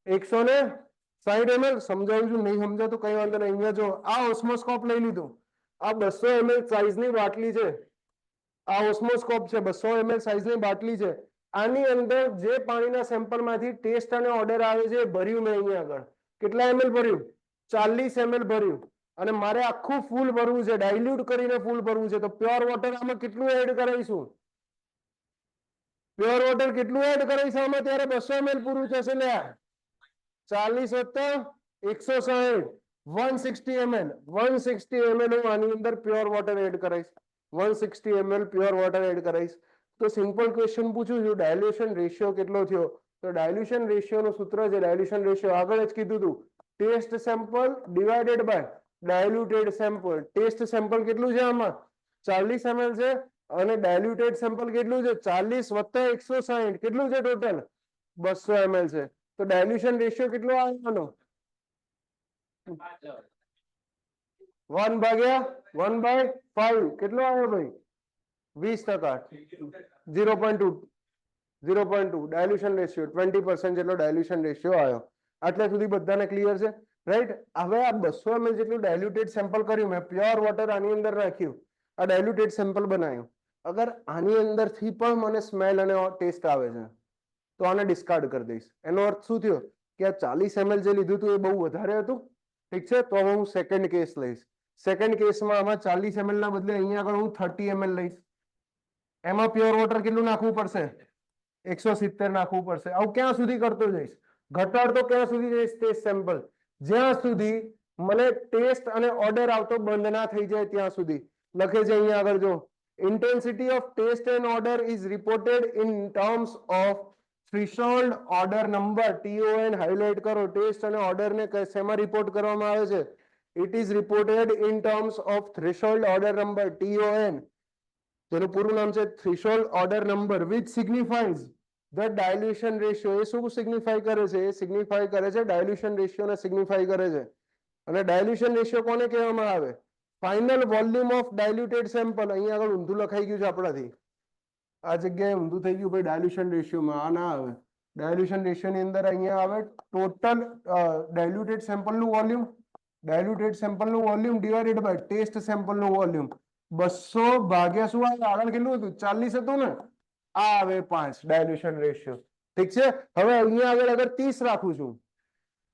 160 ml. સમજાવું છું? નહીં સમજાતું કઈ વાંધો નહીં. અહીંયા જો આ ઓસ્મોસ્કોપ લઈ લીધું. આ 200 ml સાઇઝની બાટલી છે. આ ઓસ્મોસ્કોપ છે, 200 ml સાઇઝની બાટલી છે. આની અંદર જે પાણીના સેમ્પલમાંથી ટેસ્ટ અને ઓર્ડર આવે છે એ ભર્યું મેં અહીંયા આગળ. કેટલા ml ભર્યું? 40 ml ભર્યું. અને મારે આખું ફૂલ ભરવું છે, ડાયલ્યુટ કરીને ફૂલ ભરવું છે. તો પ્યોર વોટર આમાં કેટલું એડ કરાવીશું? પ્યોર વોટર કેટલું એડ કરાવીશું આમાં? ત્યારે 200 ml પૂરું થશે. લે 40 + 160 160 ml. 160 ml હું આની અંદર પ્યોર વોટર એડ કરાવીશ. 160 ml પ્યોર વોટર એડ કરાવીશ. તો સિમ્પલ ક્વેશ્ચન પૂછું છું, ડાયલ્યુશન રેશિયો કેટલો થયો? તો ડાયલ્યુશન રેશિયોનું સૂત્ર છે ડાયલ્યુશન રેશિયો. આગળ જ કીધું હતું, test sample divided by diluted sample. Test sample કેટલું છે આમાં? 40 ml છે. અને ડાયલ્યુટેડ સેમ્પલ કેટલું છે? 40 + 160. કેટલું છે ટોટલ? 200 ml છે. તો ડાયલ્યુશન રેશિયો કેટલો આવવાનો? 1/5. કેટલો આવ્યો ભાઈ? 20%. 0.2. 0.2 ડાયલ્યુશન રેશિયો. 20% જેટલો ડાયલ્યુશન રેશિયો આવ્યો. આટલા સુધી બધાને ક્લિયર છે, રાઈટ? હવે આ 200 ml જેટલું ડાયલ્યુટેડ સેમ્પલ કર્યું મેં, પ્યોર વોટર આની અંદર નાખ્યું, આ ડાયલ્યુટેડ સેમ્પલ બનાવ્યું. અગર આની અંદરથી પણ મને સ્મેલ અને ટેસ્ટ આવે છે તો આને ડિસ્કાર્ડ કરી દઈશ. એનો અર્થ શું થયો? કે આ 40 ml જે લીધું હતું એ બહુ વધારે હતું. ઠીક છે? તો હવે હું સેકન્ડ કેસ લઈશ. સેકન્ડ કેસમાં આમાં 40 ml ના બદલે અહીંયા આગળ હું 30 ml લઈશ. એમાં પ્યોર વોટર કેટલું નાખવું પડશે? 170 નાખવું પડશે. આવું ક્યાં સુધી કરતો જઈશ? ઘટાડતો ક્યાં સુધી જઈશ? ટેસ્ટ સેમ્પલ જ્યાં સુધી મને ટેસ્ટ અને ઓર્ડર આવતો બંધ ના થઈ જાય ત્યાં સુધી. લખે છે અહીંયા આગળ જો, intensity of taste and order is reported in terms of threshold order number. TON highlight કરો. ટેસ્ટ અને ઓર્ડર ને શેમાં રિપોર્ટ કરવામાં આવે છે? It is reported in terms of threshold order number, TON. જેનું પૂરું નામ છે threshold odour number, which signifies the dilution ratio, એ શું સિગ્નિફાઈ કરે છે? એ સિગ્નિફાઈ કરે છે ડાયલ્યુશન રેશિયો ને સિગ્નિફાઈ કરે છે. અને ડાયલ્યુશન રેશિયો કોને કહેવામાં આવે? Final volume of diluted sample. અહીંયા આગળ ઊંધું લખાઈ ગયું છે આપણાથી, આ જગ્યાએ ઊંધું થઈ ગયું ભાઈ. ડાયલ્યુશન રેશિયોમાં આ ના આવે. ડાયલ્યુશન રેશિયો ની અંદર અહીંયા આવે ટોટલ ડાયલ્યુટેડ સેમ્પલ નું વોલ્યુમ, ડાયલ્યુટેડ સેમ્પલ નું volume divided by test sample નું વોલ્યુમ. 200 ભાગ્યા શું આવે? આગળ કેટલું હતું? 40 હતું ને, આ આવે 5 ડાયલ્યુશન રેશિયો. ઠીક છે. હવે અહીંયા આગળ અગર 30 રાખું છું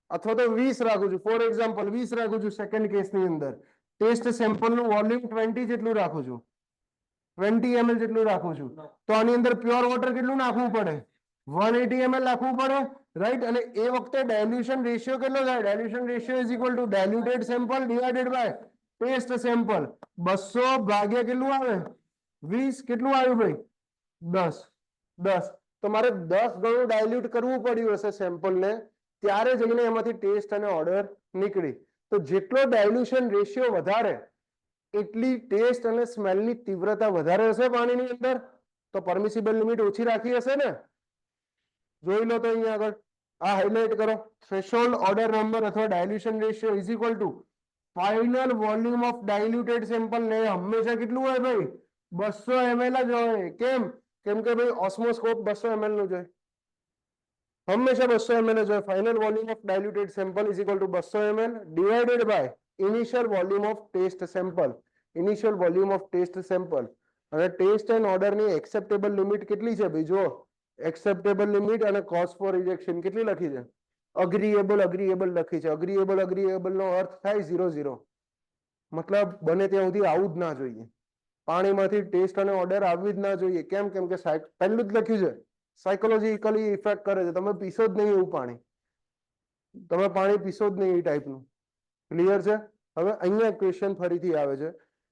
અથવા તો 20 રાખું છું, ફોર એક્ઝામ્પલ 20 રાખું છું સેકન્ડ કેસની અંદર, ટેસ્ટ સેમ્પલ નું વોલ્યુમ 20 જેટલું રાખું છું, 20 ml જેટલું રાખું છું, તો આની અંદર પ્યોર વોટર કેટલું નાખવું પડે? 180 ml નાખવું પડે, રાઈટ. અને એ વખતે ડાયલ્યુશન રેશિયો કેટલો થાય? Dilution ratio is equal to diluted sample divided by test sample. 200 ભાગ્યા કેટલું આવે? 20. કેટલું આવ્યું ભાઈ? 10. તો મારે 10 ગણું ડાયલ્યુટ કરવું પડ્યું હશે સેમ્પલ ને, ત્યારે જઈને એમાંથી ટેસ્ટ અને ઓર્ડર નીકળી. તો જેટલો ડાયલ્યુશન રેશિયો વધારે એટલી ટેસ્ટ અને સ્મેલની તીવ્રતા વધારે હશે પાણીની અંદર. તો પરમિસિબલ લિમિટ ઓછી રાખી હશે ને. જોઈ લો તો અહીંયા આગળ આ હાઇલાઇટ કરો. થ્રેશોલ્ડ ઓર્ડર નંબર અથવા dilution ratio is equal to final volume of diluted sample ને હંમેશા કેટલું હોય ભાઈ? 200 ml જ હોય. કેમ? કેમ કે ભાઈ ઓસ્મોસ્કોપ 200 ml નું જોઈએ, હંમેશા 200 ml જ હોય. Final volume of diluted sample is equal to 200 ml divided by initial volume of test sample. Initial volume of test sample. અને ટેસ્ટ એન્ડ ઓર્ડર ની એક્સેપ્ટેબલ લિમિટ કેટલી છે ભાઈ? જો એક્સેપ્ટેબલ લિમિટ અને કોઝ ફોર રિજેક્શન કેટલી લખી છે? અગ્રીએબલ લખી છે. અગ્રીએબલ નો અર્થ થાય 0-0. મતલબ બને ત્યાં સુધી આવું જ ના જોઈએ. પાણીમાંથી ટેસ્ટ અને ઓર્ડર આવવી જ ના જોઈએ. કેમ? કેમ કે પહેલું જ લખ્યું છે સાયકોલોજીકલી ઇફેક્ટ કરે છે. તમે પીશો જ નહીં એવું પાણી, તમે પાણી પીશો જ નહીં એ ટાઈપનું. ક્લિયર છે? હવે અહીંયા ક્વેશ્ચન ફરીથી આવે છે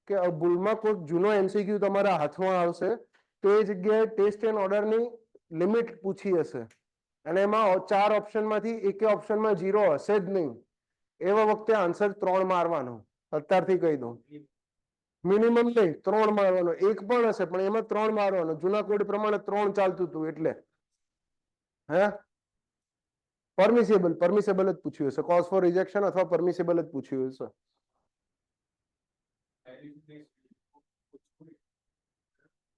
કે ભૂલમાં કોઈક જૂનો એમસીક્યુ તમારા હાથમાં આવશે તો એ જગ્યાએ ટેસ્ટ એન્ડ ઓર્ડરની લિમિટ પૂછી હશે અને એમાં 4 ઓપ્શનમાંથી એકે ઓપ્શનમાં 0 હશે જ નહીં. એવા વખતે આન્સર 3 મારવાનો. અત્યારથી કહી દઉં, મિનિમમ નહીં 3 મારવાનો. એક પણ હશે પણ એમાં 3 મારવાનો. જૂના કોડ પ્રમાણે 3 ચાલતું હતું એટલે હે પરમિસેબલ જ પૂછ્યું હશે. કોઝ ફોર રિજેક્શન અથવા પરમિસેબલ જ પૂછ્યું હશે.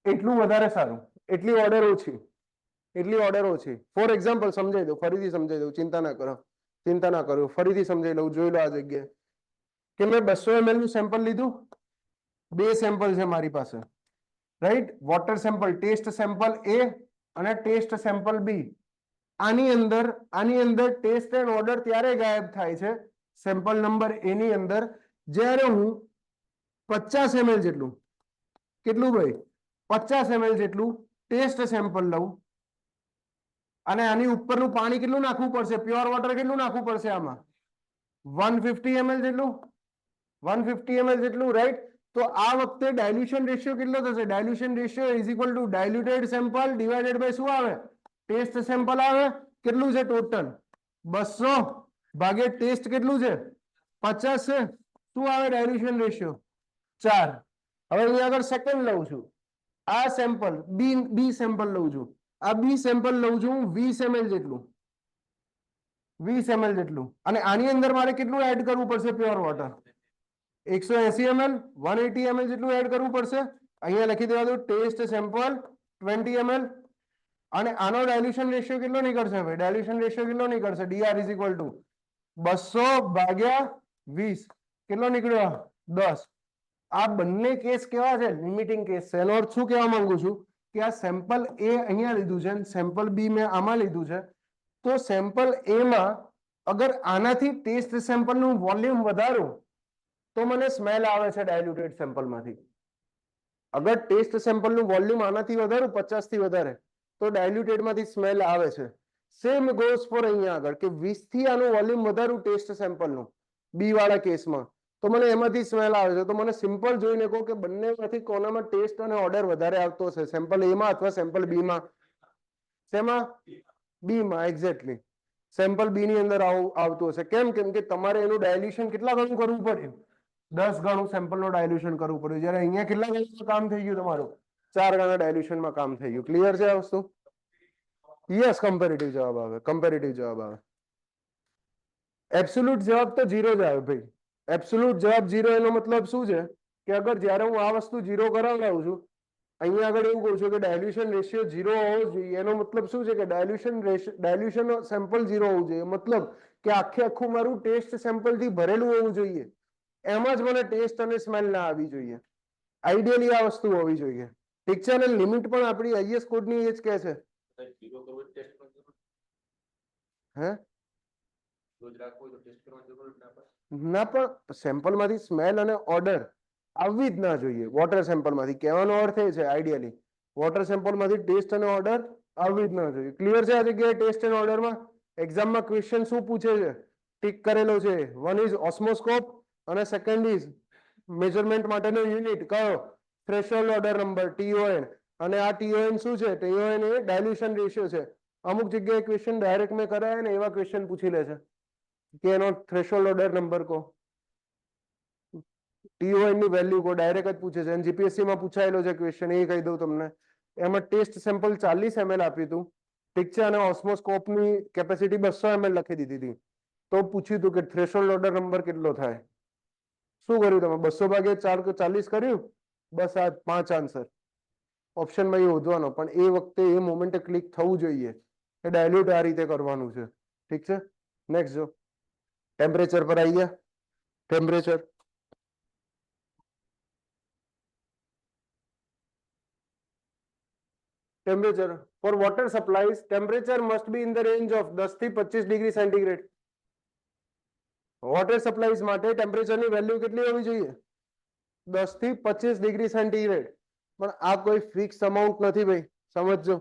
એટલું વધારે સારું, એટલી ઓર્ડર ઓછી. ફોર એક્ઝામ્પલ સમજાઈ દઉં, ફરીથી સમજાઈ દઉં, ચિંતા ના કરો, ફરીથી સમજાઈ લઉં. જોઈ લો આ જગ્યાએ કે મેં 200 ml નું સેમ્પલ લીધું. 2 સેમ્પલ છે મારી પાસે, right. Water sample, test sample એ અને ટેસ્ટ સેમ્પલ બી. આની અંદર ટેસ્ટ એન્ડ ઓર્ડર ત્યારે ગાયબ થાય છે સેમ્પલ નંબર એ ની અંદર જ્યારે હું 50 ml જેટલું, કેટલું ભાઈ? 50 ml જેટલું ટેસ્ટ સેમ્પલ લઉં અને આની ઉપરનું પાણી કેટલું નાખવું પડશે? પ્યોર વોટર કેટલું નાખવું પડશે આમાં? 150 ml જેટલું, 150 ml જેટલું, રાઈટ. તો આ વખતે ડાયલ્યુશન રેશિયો કેટલો થશે? Dilution ratio is equal to diluted sample divided by શું આવે? ટેસ્ટ સેમ્પલ આવે. કેટલું છે ટોટલ? 200 ભાગ્યા ટેસ્ટ કેટલું છે? 50 છે. શું આવે ડાયલ્યુશન રેશિયો? 4. હવે અહીંયા આગળ સેકન્ડ લઉં છું. આ સેમ્પલ બી સેમ્પલ લઉં છું. આ બી સેમ્પલ લઉં છું 20 ml જેટલું, 20 ml જેટલું. અને આની અંદર મારે કેટલું એડ કરવું પડશે? પ્યોર વોટર 180 ml, 180 ml જેટલું એડ કરવું પડશે. અહીંયા લખી દેવા દો ટેસ્ટ સેમ્પલ 20 ml. અને આનો ડાયલ્યુશન રેશિયો કેટલો નીકળશે ભાઈ? ડાયલ્યુશન રેશિયો કેટલો નીકળશે? ડીઆર ઇઝ ઇક્વલ ટુ 200 ભાગ્યા 20. કેટલો નીકળ્યો? 10. આ બંને કેસ કેવા છે? લિમિટિંગ કેસ છે. એનો અર્થ શું કહેવા માંગુ છું કે આ સેમ્પલ એ અહીંયા લીધું છે, સેમ્પલ બી મેં આમાં લીધું છે. તો સેમ્પલ એ માં અગર આનાથી ટેસ્ટ સેમ્પલ નું વોલ્યુમ વધારું તો મને સ્મેલ આવે છે ડાયલ્યુટેડ સેમ્પલમાંથી. અગર ટેસ્ટ સેમ્પલ નું વોલ્યુમ આનાથી વધારું 50 થી વધારે તો ડાયલ્યુટેડ માંથી સ્મેલ આવે છે. સેમ ગોઝ ફોર અહીંયા આગળ કે 20 થી આનું વોલ્યુમ વધારું ટેસ્ટ સેમ્પલ નું બી વાળા કેસમાં તો મને એમાંથી સ્મેલ આવે છે. તો મને સિમ્પલ જોઈને કહો કે બંનેમાંથી કોનામાં ટેસ્ટ અને ઓર્ડર વધારે આવતો હશે? સેમ્પલ એ માં અથવા સેમ્પલ બી માં? શેમાં? બી માં. એક્ઝેક્ટલી સેમ્પલ બી ની અંદર આવતું હશે. કેમ? કેમ કે તમારે એનું ડાયલ્યુશન કેટલા ગણું કરવું પડે? 10 ગણું સેમ્પલ નું ડાયલ્યુશન કરવું પડ્યું. જ્યારે અહીંયા કેટલા ગણું કામ થઈ ગયું તમારું? 4 ગણા ડાયલ્યુશનમાં કામ થઈ ગયું. ક્લિયર છે આ વસ્તુ? યસ, કમ્પેરેટિવ જવાબ આવે, કમ્પેરેટિવ જવાબ આવે. એબ્સોલ્યુટ જવાબ તો 0 જ આવે ભાઈ. એબ્સોલ્યુટ જવાબ 0 એનો મતલબ શું છે કે અગર જ્યારે હું આ વસ્તુ 0 કરાવડાવું છું, અહીંયા આગળ એવું કહું છું કે ડાયલ્યુશન રેશિયો 0 હોવો જોઈએ, એનો મતલબ શું છે કે ડાયલ્યુશન સેમ્પલ 0 હોવું જોઈએ. મતલબ કે આખું મારું ટેસ્ટ સેમ્પલ થી ભરેલું હોવું જોઈએ. એમાં જ મને ટેસ્ટ અને સ્મેલ ના આવી જોઈએ. આઈડિયલી આ વસ્તુ હોવી જોઈએ. ઠીક છે. અને લિમિટ પણ આપણી આઈએસ કોડની એ જ કહે છે. હે ના, પણ સેમ્પલ માંથી સ્મેલ અને ઓર્ડર આવવી જ ના જોઈએ. વોટર સેમ્પલ માંથી કહેવાનો અર્થ એ છે આઈડિયલી વોટર સેમ્પલ માંથી ટેસ્ટ અને ઓર્ડર આવવી જ ના જોઈએ. ક્લિયર છે આ જગ્યાએ? ટેસ્ટ અને ઓર્ડરમાં એક્ઝામમાં ક્વેશ્ચન શું પૂછે છે? ટીક કરેલો છે. વન ઇઝ ઓસ્મોસ્કોપ અને સેકન્ડ ઇઝ મેજરમેન્ટ માટેનો યુનિટ કયો? Threshold odour number, TON. અને આ TON શું છે? TON એ ડાયલ્યુશન રેશિયો છે. અમુક જગ્યાએ ક્વેશ્ચન ડાયરેક્ટ મેં કરાયા ને એવા ક્વેશ્ચન પૂછી લે છે કે એનો થ્રેશોલ્ડ ઓર્ડર નંબર કહો, TON ની વેલ્યુ કહો, ડાયરેક્ટ જ પૂછે છે. જીપીએસસી માં પૂછાયેલો છે ક્વેશ્ચન, એ કહી દઉં તમને. એમાં ટેસ્ટ સેમ્પલ 40 ml આપ્યું હતું, ઠીક છે, અને ઓસ્મોસ્કોપની કેપેસિટી 200 ml લખી દીધી હતી. તો પૂછ્યું હતું કે થ્રેશોલ્ડ ઓર્ડર નંબર કેટલો થાય? શું કર્યું તમે? 200 ભાગ્યા 40 કર્યું, બસ આ 5 આન્સર ઓપ્શનમાં એ શોધવાનો. પણ એ વખતે એ મોમેન્ટે ક્લિક થવું જોઈએ કે ડાયલ્યુટ આ રીતે કરવાનું છે. ઠીક છે. નેક્સ્ટ જો ટેમ્પરેચર પર આવી ગયા. Temperature for water supplies, temperature must be in the range of 10 થી 25 ડિગ્રી સેન્ટીગ્રેડ. વોટર સપ્લાઈઝ માટે ટેમ્પરેચરની વેલ્યુ કેટલી હોવી જોઈએ? 10 થી 25 ડિગ્રી સેન્ટીગ્રેડ. પણ આ કોઈ ફિક્સ અમાઉન્ટ નથી ભાઈ, સમજજો.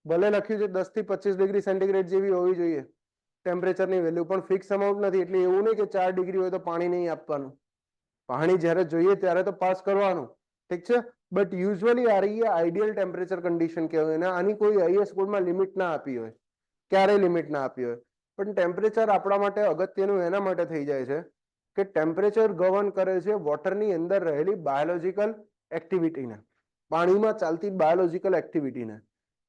ભલે લખ્યું છે 10 થી 25 ડિગ્રી સેન્ટીગ્રેડ જેવી હોવી જોઈએ ટેમ્પરેચરની વેલ્યુ, પણ ફિક્સ અમાઉન્ટ નથી. એટલે એવું નહીં કે 4 ડિગ્રી હોય તો પાણી નહીં આપવાનું. પાણી જ્યારે જોઈએ ત્યારે તો પાસ કરવાનું. ઠીક છે. બટ યુઝ્યુઅલી આ રહી આઈડિયલ ટેમ્પરેચર કન્ડિશન કહેવાય. અને આની કોઈ આઈએસ કોડમાં લિમિટ ના આપી હોય, ક્યારેય લિમિટ ના આપી હોય. પણ ટેમ્પરેચર આપણા માટે અગત્યનું એના માટે થઈ જાય છે કે ટેમ્પરેચર ગવર્ન કરે છે વોટરની અંદર રહેલી બાયોલોજીકલ એક્ટિવિટીને, પાણીમાં ચાલતી બાયોલોજીકલ એક્ટિવિટીને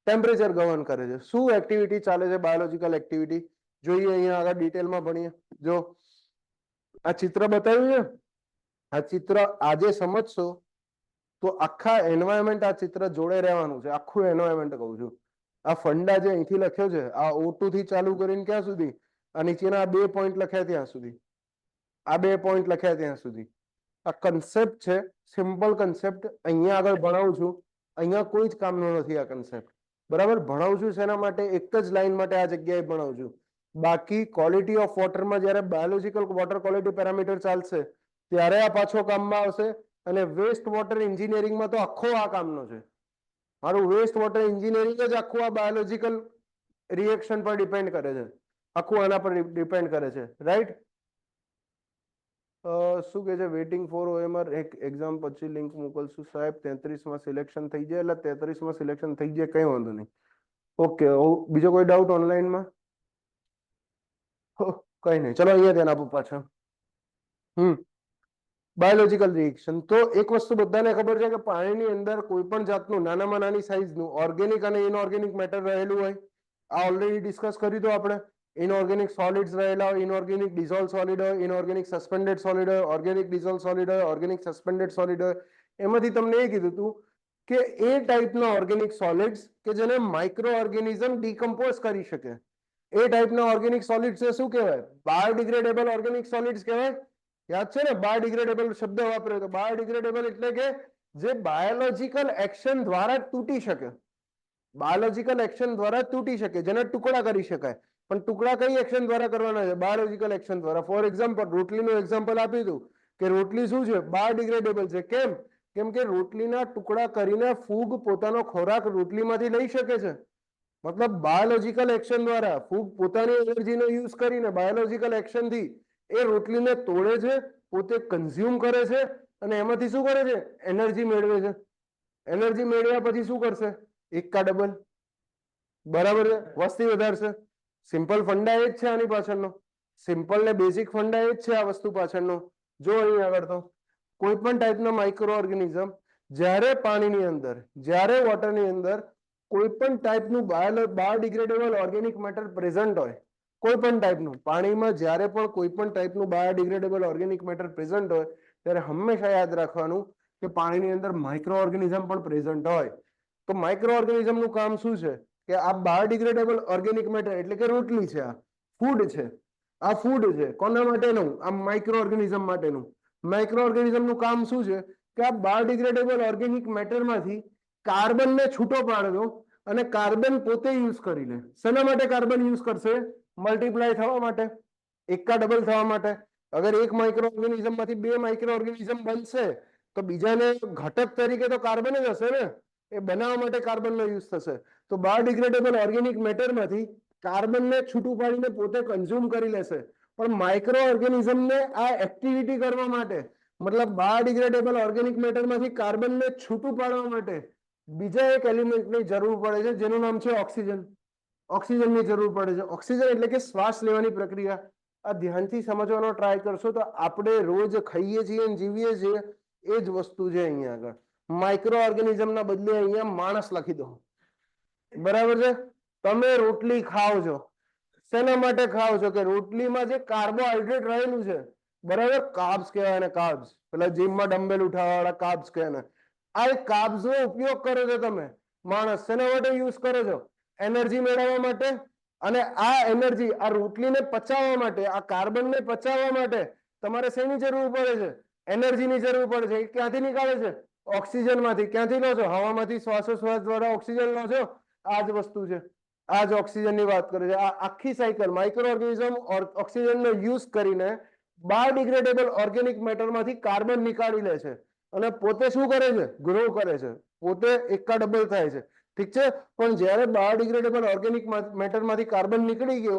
ટેમ્પરેચર ગવર્ન કરે છે. શું એક્ટિવિટી ચાલે છે? બાયોલોજીકલ એક્ટિવિટી જોઈએ, અહીંયા આગળ ડિટેલમાં ભણીએ. જો આ ચિત્ર બતાવ્યું છે, આ ચિત્ર આજે સમજશો તો આખા એન્વાયરમેન્ટ આ ચિત્ર જોડે રહેવાનું છે. આખું એન્વાયરમેન્ટ કહું છું. આ ફંડા જે અહીંથી લખ્યો છે, આ O2 થી ચાલુ કરીને ક્યાં સુધી? આ નીચેના 2 પોઈન્ટ લખ્યા ત્યાં સુધી, આ 2 પોઈન્ટ લખ્યા ત્યાં સુધી. આ કન્સેપ્ટ છે, સિમ્પલ કન્સેપ્ટ. અહીંયા આગળ ભણાવું છું, અહીંયા કોઈ જ કામનો નથી આ કન્સેપ્ટ. બરાબર? ભણાવું છું શેના માટે? એક જ લાઈન માટે આ જગ્યાએ ભણાવું છું. બાકી ક્વોલિટી ઓફ વોટરમાં જ્યારે બાયોલોજીકલ વોટર ક્વોલિટી પેરામીટર ચાલશે ત્યારે આ પાછો કામમાં આવશે. અને વેસ્ટ વોટર એન્જિનિયરિંગમાં તો આખો આ કામનો છે. મારું વેસ્ટ વોટર એન્જિનિયરિંગ જ આખું આ બાયોલોજીકલ રિએક્શન પર ડિપેન્ડ કરે છે. આખું આના પર ડિપેન્ડ કરે છે. રાઈટ? શું કે છે? વેઇટિંગ ફોર OMR એક એક્ઝામ પછી લિંક મોકલશું સાહેબ. 33માં સિલેક્શન થઈ જાય એટલે 33માં સિલેક્શન થઈ જાય, કઈ વાંધો નહીં. ઓકે. બીજો કોઈ ડાઉટ ઓનલાઈનમાં? કઈ નહીં, ચલો અહીંયા ધ્યાન આપો પાછા. Biological reaction. તો એક વસ્તુ બધાને ખબર છે કે પાણીની અંદર કોઈ પણ જાતનું નાનામાં નાની સાઈઝનું ઓર્ગેનિક અને ઇનઓર્ગેનિક મેટર રહેલું હોય. આ ઓલરેડી ડિસ્કસ કર્યું હતું આપણે. ઇનઓર્ગેનિક સોલિડ્સ રહેલા હોય, ઇનઓર્ગેનિક ડિઝોલ્વ સોલિડ હોય, ઇનઓર્ગેનિક સસ્પેન્ડેડ સોલિડ હોય, ઓર્ગેનિક ડિઝોલ્વ સોલિડ હોય, ઓર્ગેનિક સસ્પેન્ડેડ સોલિડ હોય. એમાંથી તમને એ કીધું હતું કે એ ટાઈપના ઓર્ગેનિક સોલિડ્સ કે જેને માઇક્રો ઓર્ગેનિઝમ ડીકમ્પોઝ કરી શકે, એ ટાઈપના ઓર્ગેનિક સોલિડ્સ શું કહેવાય? બાયોડિગ્રેડેબલ ઓર્ગેનિક સોલિડ્સ કહેવાય. યાદ છે ને? બાયોડિગ્રેડેબલ શબ્દ વાપર્યો તો. બાયોડિગ્રેડેબલ એટલે કે જે બાયોલોજીકલ એક્શન દ્વારા તૂટી શકે, બાયોલોજીકલ એક્શન દ્વારા તૂટી શકે, જેને ટુકડા કરી શકાય. પણ ટુકડા કઈ એક્શન દ્વારા કરવાના છે? બાયોલોજીકલ એક્શન દ્વારા. ફોર એક્ઝામ્પલ રોટલીનું એક્ઝામ્પલ આપ્યું હતું કે રોટલી શું છે? બાયોડિગ્રેડેબલ છે. કેમ? કેમ કે રોટલીના ટુકડા કરીને ફૂગ પોતાનો ખોરાક રોટલીમાંથી લઈ શકે છે. મતલબ બાયોલોજીકલ એક્શન દ્વારા ફૂગ પોતાની એનર્જીનો યુઝ કરીને બાયોલોજીકલ એક્શનથી એ રોટલીને તોડે છે, પોતે કન્ઝ્યુમ કરે છે અને એમાંથી શું કરે છે? એનર્જી મેળવે છે. એનર્જી મેળવ્યા પછી શું કરશે? એકા ડબલ. બરાબર છે? વસ્તી વધારશે. સિમ્પલ ફંડા એ જ છે આની પાછળનો. સિમ્પલ ને બેઝિક ફંડા એ જ છે આ વસ્તુ પાછળનો. જો અહીં આગળ તો કોઈ પણ ટાઈપનો માઇક્રો ઓર્ગેનિઝમ જ્યારે પાણીની અંદર, જ્યારે વોટરની અંદર કોઈ પણ ટાઈપનું બાયોડિગ્રેડેબલ ઓર્ગેનિક મેટર પ્રેઝન્ટ હોય, કોઈ પણ ટાઈપનું પાણીમાં જ્યારે પણ કોઈ પણ ટાઈપનું બાયોડિગ્રેડેબલ ઓર્ગેનિક મેટર પ્રેઝન્ટ હોય ત્યારે હંમેશા યાદ રાખવાનું કે પાણીની અંદર માઇક્રો ઓર્ગેનિઝમ પણ પ્રેઝન્ટ હોય. તો માઇક્રો ઓર્ગેનિઝમનું કામ શું છે કે આ બાયોડિગ્રેડેબલ ઓર્ગેનિક મેટર એટલે કે રોટલી છે, આ ફૂડ છે, આ ફૂડ છે કોના માટેનું? આ માઇક્રો ઓર્ગેનિઝમ માટેનું. માઇક્રો ઓર્ગેનિઝમનું કામ શું છે કે આ બાયોડિગ્રેડેબલ ઓર્ગેનિક મેટરમાંથી કાર્બનને છૂટો પાડવો અને કાર્બન પોતે યુઝ કરી લે. શેના માટે કાર્બન યુઝ કરશે? મલ્ટીપ્લાય થવા માટે, એકા ડબલ થવા માટે. અગર એક માઇક્રો ઓર્ગેનિઝમ માંથી બે માઇક્રો ઓર્ગેનિઝમ બનશે તો બીજાને ઘટક તરીકે તો કાર્બન જ હશે ને, એ બનાવવા માટે કાર્બનનો યુઝ થશે. તો બાયોડિગ્રેડેબલ ઓર્ગેનિક મેટરમાંથી કાર્બનને છૂટું પાડીને પોતે કન્ઝ્યુમ કરી લેશે. પણ માઇક્રો ઓર્ગેનિઝમને આ એક્ટિવિટી કરવા માટે, મતલબ બાયોડિગ્રેડેબલ ઓર્ગેનિક મેટરમાંથી કાર્બનને છૂટું પાડવા માટે બીજા એક એલિમેન્ટની જરૂર પડે છે જેનું નામ છે ઓક્સિજન. ઓક્સિજનની જરૂર પડે છે. ઓક્સિજન એટલે કે શ્વાસ લેવાની પ્રક્રિયા. આ ધ્યાનથી સમજવાનો ટ્રાય કરશો તો આપણે રોજ ખાઈએ છીએ અને જીવીએ છીએ એ જ વસ્તુ છે અહીંયા આગળ. માઇક્રો ઓર્ગેનિઝમના બદલે અહીંયા માણસ લખી દો. બરાબર છે? તમે રોટલી ખાઓ છો, શેના માટે ખાઓ છો? કે રોટલીમાં જે કાર્બોહાઈડ્રેટ રહેલું છે, બરાબર, કાર્બ્સ કહેવાય ને, કાર્બ્સ. પેલા જીમમાં ડમ્બેલ ઉઠાવવા વાળા કાર્બ્સ કહે ને, આ કાર્બ્સ નો ઉપયોગ કરો છો તમે માણસ. શેના માટે યુઝ કરો છો? એનર્જી મેળવવા માટે. અને આ એનર્જી, આ રોટલીને પચાવવા માટે, આ કાર્બનને પચાવવા માટે તમારે શેની જરૂર પડે છે? એનર્જીની જરૂર પડે છે. ક્યાંથી નીકાળે છે? ઓક્સિજન માંથી. ક્યાંથી લો છો? હવામાંથી શ્વાસોશ્વાસ દ્વારા ઓક્સિજન લો છો. આ જ વસ્તુ છે, આ જ ઓક્સિજનની વાત કરે છે. આ આખી સાયકલ માઇક્રો ઓર્ગેનિઝમ ઓક્સિજનનો યુઝ કરીને બાયોડિગ્રેડેબલ ઓર્ગેનિક મેટરમાંથી કાર્બન નીકાળી લે છે અને પોતે શું કરે છે? ગ્રો કરે છે, પોતે એકા ડબલ થાય છે. ઠીક છે? પણ જ્યારે બાયોડિગ્રેડેબલ ઓર્ગેનિક મેટરમાંથી કાર્બન નીકળી ગયો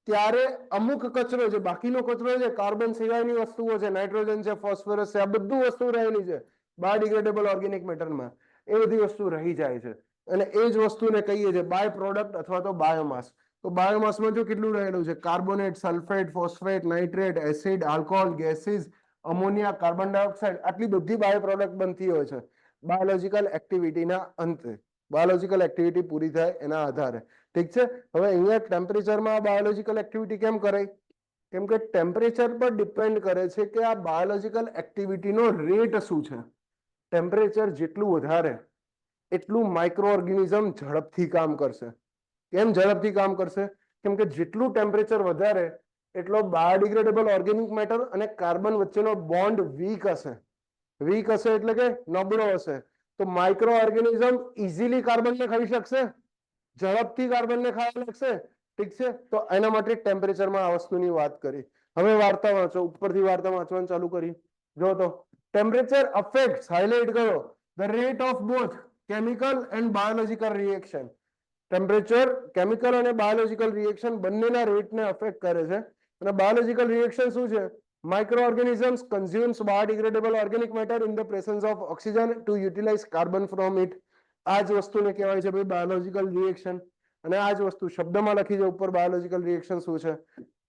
ત્યારે અમુક કચરો છે, બાકીનો કચરો છે, કાર્બન સિવાયની વસ્તુઓ છે, નાઇટ્રોજન છે, ફોસ્ફરસ છે, આ બધું વસ્તુ રહેલી છે બાયોડિગ્રેડેબલ ઓર્ગેનિક મેટરમાં. એ બધી વસ્તુ રહી જાય છે અને એ જ વસ્તુને કહીએ છીએ બાય પ્રોડક્ટ અથવા તો બાયોમાસ. તો બાયોમાસમાં જો કેટલું રહેલું છે? Carbonate, sulphate, phosphate, nitrate, acid, alcohol, gases, ammonia, carbon dioxide, આટલી બધી બાયો પ્રોડક્ટ બનતી હોય છે બાયોલોજીકલ એક્ટિવિટીના અંતે. બાયોલોજીકલ એક્ટિવિટી પૂરી થાય એના આધારે. ઠીક છે? હવે અહીંયા ટેમ્પરેચરમાં બાયોલોજીકલ એક્ટિવિટી કેમ કરાય? કેમ કે ટેમ્પરેચર પર ડિપેન્ડ કરે છે કે આ બાયોલોજીકલ એક્ટિવિટીનો રેટ શું છે. ટેમ્પરેચર જેટલું વધારે એટલું માઇક્રો ઓર્ગેનિઝમ ઝડપથી કામ કરશે. કેમ ઝડપથી કામ કરશે? કેમ કે જેટલું ટેમ્પરેચર વધારે એટલો બાયોડિગ્રેડેબલ ઓર્ગેનિક મેટર અને કાર્બન વચ્ચેનો બોન્ડ વીક હશે. વીક હશે એટલે કે નબળો હશે. તો માઇક્રો ઓર્ગેનિઝમ ઇઝીલી કાર્બનને ખાઈ શકશે, ઝડપથી કાર્બનને ખાવા લાગશે. ઠીક છે? તો એના માટે ટેમ્પરેચરમાં આ વસ્તુની વાત કરી. હવે વાર્તા વાંચો, ઉપરથી વાર્તા વાંચવાનું ચાલુ કરી. જો તો ટેમ્પરેચર અફેક્ટ્સ, હાઇલાઇટ કરો, the rate of both chemical and biological reaction. Temperature chemical અને બાયોલોજીકલ રિએક્શન બંનેના રેટને અફેક્ટ કરે છે. અને બાયોલોજીકલ રિએક્શન શું છે? Microorganisms consumes biodegradable organic matter in the presence of oxygen to utilize carbon from it. આ જ વસ્તુને કહેવાય છે ભાઈ બાયોલોજીકલ રિએક્શન. અને આ જ વસ્તુ શબ્દમાં લખી છે ઉપર બાયોલોજીકલ રિએક્શન શું છે.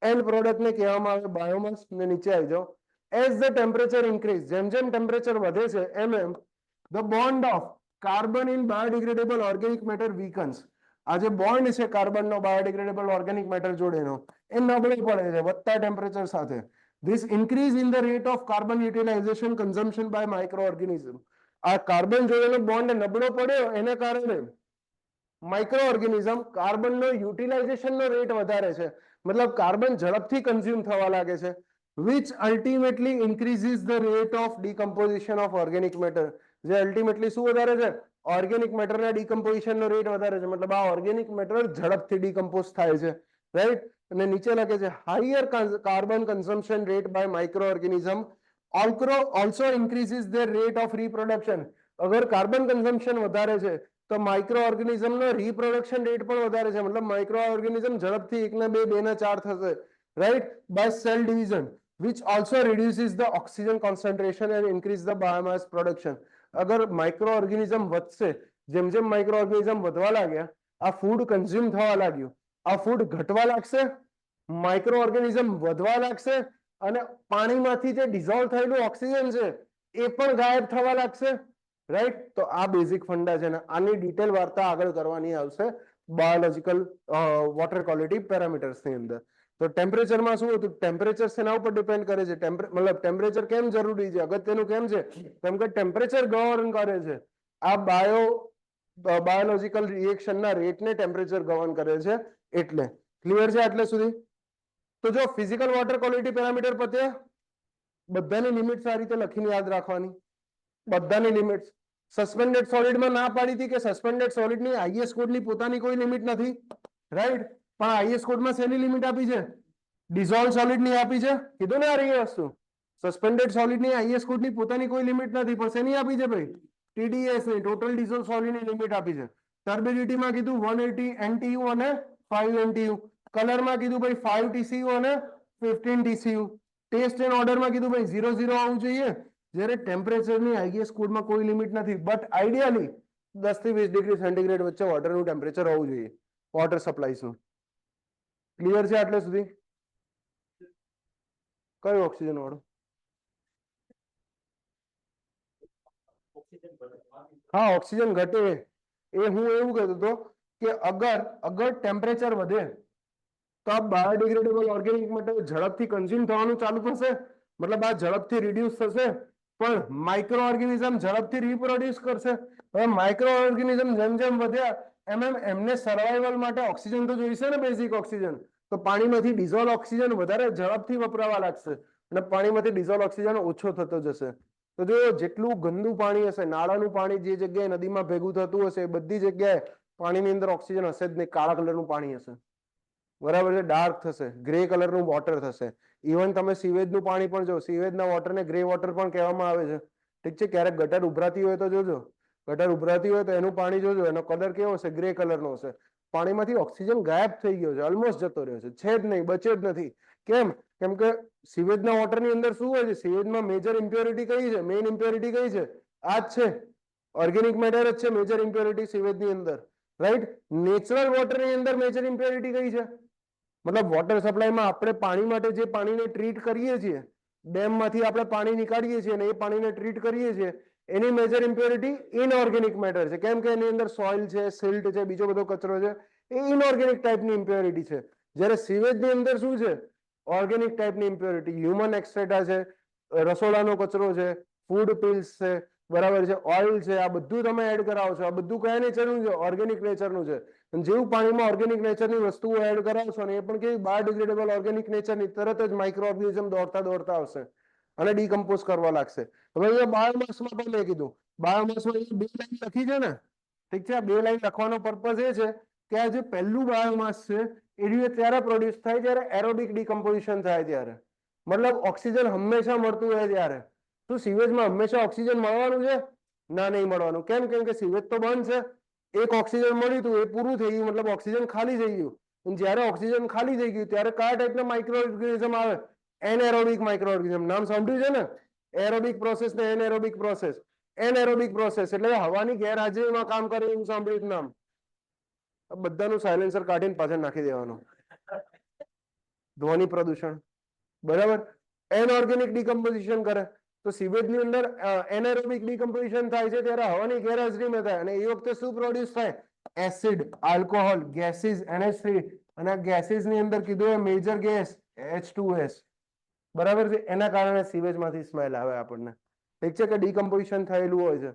એન્ડ પ્રોડક્ટને કહેવામાં આવે બાયોમાસ. ને નીચે આવી જાઓ. એઝ ધ ટેમ્પરેચર ઇન્ક્રીઝ, જેમ જેમ ટેમ્પરેચર વધે છે એમ એમ the bond of carbon in biodegradable organic matter weakens. આ જે બોન્ડ છે કાર્બનનો બાયોડિગ્રેડેબલ ઓર્ગેનિક મેટર જોડેનો એ નબળો પડે છે વધતા ટેમ્પરેચર સાથે. This increase in the rate of carbon utilization consumption by microorganism. આ કાર્બન જોડેનો બોન્ડ નબળો પડ્યો એના કારણે માઇક્રો ઓર્ગેનિઝમ કાર્બનનો યુટિલાઇઝેશનનો રેટ વધારે છે, મતલબ કાર્બન ઝડપથી કન્ઝ્યુમ થવા લાગે છે, which ultimately increases the rate of decomposition of organic matter. જે અલ્ટિમેટલી શું વધારે છે? ઓર્ગેનિક મેટરના ડિકમ્પોઝિશનનો રેટ વધારે છે, મતલબ આ ઓર્ગેનિક મેટર ઝડપથી ડિકમ્પોઝ થાય છે. રાઈટ? અને નીચે લખે છે higher carbon consumption rate by micro organism also increases their rate of reproduction. અગર કાર્બન કન્ઝમ્પશન વધારે છે તો માઇક્રો ઓર્ગેનિઝમનો રિપ્રોડક્શન રેટ પણ વધારે છે, મતલબ માઇક્રો ઓર્ગેનિઝમ ઝડપથી 1 ના 2, 2 ના 4 થશે. Right? By cell division, which also reduces the oxygen concentration and increase the biomass production. અગર માઇક્રો ઓર્ગેનિઝમ વધશે, જેમ જેમ માઇક્રો ઓર્ગેનિઝમ વધવા લાગ્યા આ ફૂડ કન્ઝ્યુમ થવા લાગ્યું, આ ફૂડ ઘટવા લાગશે, માઇક્રો ઓર્ગેનિઝમ વધવા લાગશે અને પાણીમાંથી જે ડિઝોલ્વ થયેલું ઓક્સિજન છે એ પણ ગાયબ થવા લાગશે. રાઈટ? તો આ બેઝિક ફંડા છે ને આની ડિટેલ વાર્તા આગળ કરવાની આવશે બાયોલોજીકલ વોટર ક્વોલિટી પેરામીટર્સ ની અંદર. તો ટેમ્પરેચરમાં શું હતું? ટેમ્પરેચર શેના ઉપર ડિપેન્ડ કરે છે? મતલબ ટેમ્પરેચર કેમ જરૂરી છે, અગત્યનું કેમ છે? કેમ કે ટેમ્પરેચર ગવર્ન કરે છે આ બાયોલોજીકલ રિએક્શનના રેટને ટેમ્પરેચર ગવર્ન કરે છે એટલે. ક્લિયર છે આટલે સુધી? તો જો ફિઝિકલ વોટર ક્વોલિટી પેરામીટર પત્યા, બધાની લિમિટ આ રીતે લખીને યાદ રાખવાની, બધાની લિમિટ. સસ્પેન્ડેડ સોલિડમાં ના પાડી હતી કે સસ્પેન્ડેડ સોલિડની આઈએસ કોડની પોતાની કોઈ લિમિટ નથી, રાઈટ? પણ આઈએસ કોડમાં શેની લિમિટ આપી છે? ડિઝોલ્વ સોલિડની આપી છે. કીધું ને આ રહી વસ્તુ, સસ્પેન્ડેડ સોલિડની આઈએસ કોડની પોતાની કોઈ લિમિટ નથી, પણ શેની આપી છે ભાઈ? ટીડીએસ ની, ટોટલ ડિઝોલ્વ સોલિડની લિમિટ આપી છે. ટર્બિડિટીમાં કીધું 180 NTU અને 5 NTU. કલરમાં કીધું ભાઈ 5 TCU અને 15 TCU. ટેસ્ટ એન્ડ ઓર્ડરમાં કીધું ભાઈ 0 આવવું જોઈએ. જ્યારે ટેમ્પરેચરની આઈએસ કોડમાં કોઈ લિમિટ નથી, બટ આઈડિયલી 10 થી 20 ડિગ્રી સેન્ટીગ્રેડ વચ્ચે વોટરનું ટેમ્પરેચર હોવું જોઈએ વોટર સપ્લાયનું. ક્લિયર છે આટલે સુધી? કયું ઓક્સિજન વાળું? હા, ઓક્સિજન ઘટે એ હું એવું કહેતો હતો કે અગર ટેમ્પરેચર વધે તો આ બાયોડિગ્રેડેબલ ઓર્ગેનિક મટીરિયલ ઝડપથી કન્ઝ્યુમ થવાનું ચાલુ થશે, મતલબ આ ઝડપથી રિડ્યુસ થશે, પણ માઇક્રો ઓર્ગેનિઝમ ઝડપથી રિપ્રોડ્યુસ કરશે. હવે માઇક્રો ઓર્ગેનિઝમ જેમ જેમ વધ્યા એમ એમને સર્વાઈવલ માટે ઓક્સિજન તો જોઈશે ને, બેઝિક ઓક્સિજન. તો પાણીમાંથી ડિઝોલ્વ ઓક્સિજન વધારે ઝડપથી વપરાવા લાગશે અને પાણીમાંથી ડિઝોલ્વ ઓક્સિજન ઓછો થતો જશે. તો જો જેટલું ગંદુ પાણી હશે, નાળાનું પાણી જે જગ્યાએ નદીમાં ભેગું થતું હશે, એ બધી જગ્યાએ પાણીની અંદર ઓક્સિજન હશે જ નહીં, કાળા કલરનું પાણી હશે. બરાબર છે? ડાર્ક થશે, ગ્રે કલરનું વોટર થશે. ઇવન તમે સીવેજનું પાણી પણ જો, સીવેજના વોટરને ગ્રે વોટર પણ કહેવામાં આવે છે. ઠીક છે? ક્યારેક ગટર ઉભરાતી હોય તો જોજો, ગટર ઉભરાતી હોય તો એનું પાણી જોજો, એનો કલર કેવો હશે? ગ્રે કલરનો હશે. પાણીમાંથી ઓક્સિજન ગાયબ થઈ ગયો છે, ઓલમોસ્ટ જતો રહ્યો છે જ નહીં, બચ્યો જ નથી. કેમ? કેમ કે સીવેજના વોટરની અંદર શું હોય છે? સીવેજમાં મેજર ઇમ્પ્યોરિટી કઈ છે? મેઇન ઇમ્પ્યોરિટી કઈ છે? આ જ છે, ઓર્ગેનિક મેટર જ છે મેજર ઇમ્પ્યોરિટી સીવેજની અંદર, રાઈટ? નેચરલ વોટરની અંદર મેજર ઇમ્પ્યોરિટી કઈ છે? મતલબ વોટર સપ્લાયમાં આપણે પાણી માટે જે પાણીને ટ્રીટ કરીએ છીએ, ડેમમાંથી આપણે પાણી નીકાળીએ છીએ અને એ પાણીને ટ્રીટ કરીએ છીએ, એની મેજર ઇમ્પ્યોરિટી ઇનઓર્ગેનિક મેટર છે. કેમ કે એની અંદર સોઇલ છે, સિલ્ટ છે, બીજો બધો કચરો છે, એ ઇનઓર્ગેનિક ટાઈપની ઇમ્પ્યોરિટી છે. જ્યારે સીવેજની અંદર શું છે? ઓર્ગેનિક ટાઈપની ઇમ્પ્યોરિટી, હ્યુમન એક્સ્ટ્રેટા છે, રસોડાનો કચરો છે, ફૂડ પિલ્સ છે, બરાબર છે, ઓઇલ છે, આ બધું તમે એડ કરાવો છો. આ બધું કયા નેચરનું છે? ઓર્ગેનિક નેચરનું છે. જેવું પાણીમાં ઓર્ગેનિક નેચરની વસ્તુઓ એડ કરાવશો ને, એ પણ કેવી બાયોડિગ્રેડેબલ ઓર્ગેનિક નેચરની, તરત જ માઇક્રો ઓર્ગેનિઝમ દોડતા આવશે અને ડીકમ્પોઝ કરવા લાગશે. હવે અહીંયા બાયોમાસમાં પણ મેં કીધું, બાયોમાસમાં 2 લાઈન લખી છે ને, ઠીક છે? આ 2 લાઈન લખવાનો પર્પઝ એ છે કે આ જે પહેલું બાયોમાસ છે એ ત્યારે પ્રોડ્યુસ થાય જ્યારે એરોબિક ડીકમ્પોઝિશન થાય ત્યારે, મતલબ ઓક્સિજન હંમેશા મળતું હોય ત્યારે. શું સીવેજમાં હંમેશા ઓક્સિજન મળવાનું છે? ના, નહીં મળવાનું. કેમ? કેમ કે સીવેજ તો બંધ છે. એક ઓક્સિજન મળ્યું હતું, એ પૂરું થઈ ગયું, મતલબ ઓક્સિજન ખાલી થઈ ગયું. જ્યારે ઓક્સિજન ખાલી થઈ ગયું ત્યારે કયા ટાઈપના માઇક્રો ઓર્ગેનિઝમ આવે? Anaerobic micro organism. નામ સાંભળ્યું છે ને? એરોબિક પ્રોસેસ ને એનએરોબિક પ્રોસેસ. એનએરોબિક પ્રોસેસ એટલે હવાની ગેરહાજરીમાં કામ કરે એવું સાંભળ્યું નામ. બધાનું સાયલેન્સર કાઢીને પાછળ નાખી દેવાનું, ધ્વનિ પ્રદૂષણ. બરાબર? એનઓર્ગેનિક ડીકમ્પોઝિશન કરે. તો સીવેજની અંદર એનએરોબિક ડીકમ્પોઝિશન થાય છે ત્યારે હવાની ગેરહાજરીમાં થાય, અને એ વખતે શું પ્રોડ્યુસ થાય? એસિડ, આલ્કોહોલ, ગેસીસ, NH3, અને ગેસીસ ની અંદર કીધું મેજર ગેસ H2S. બરાબર છે? એના કારણે સીવેજમાંથી સ્મેલ આવે આપણને. ઠીક છે? કે ડીકમ્પોઝિશન થયેલું હોય છે.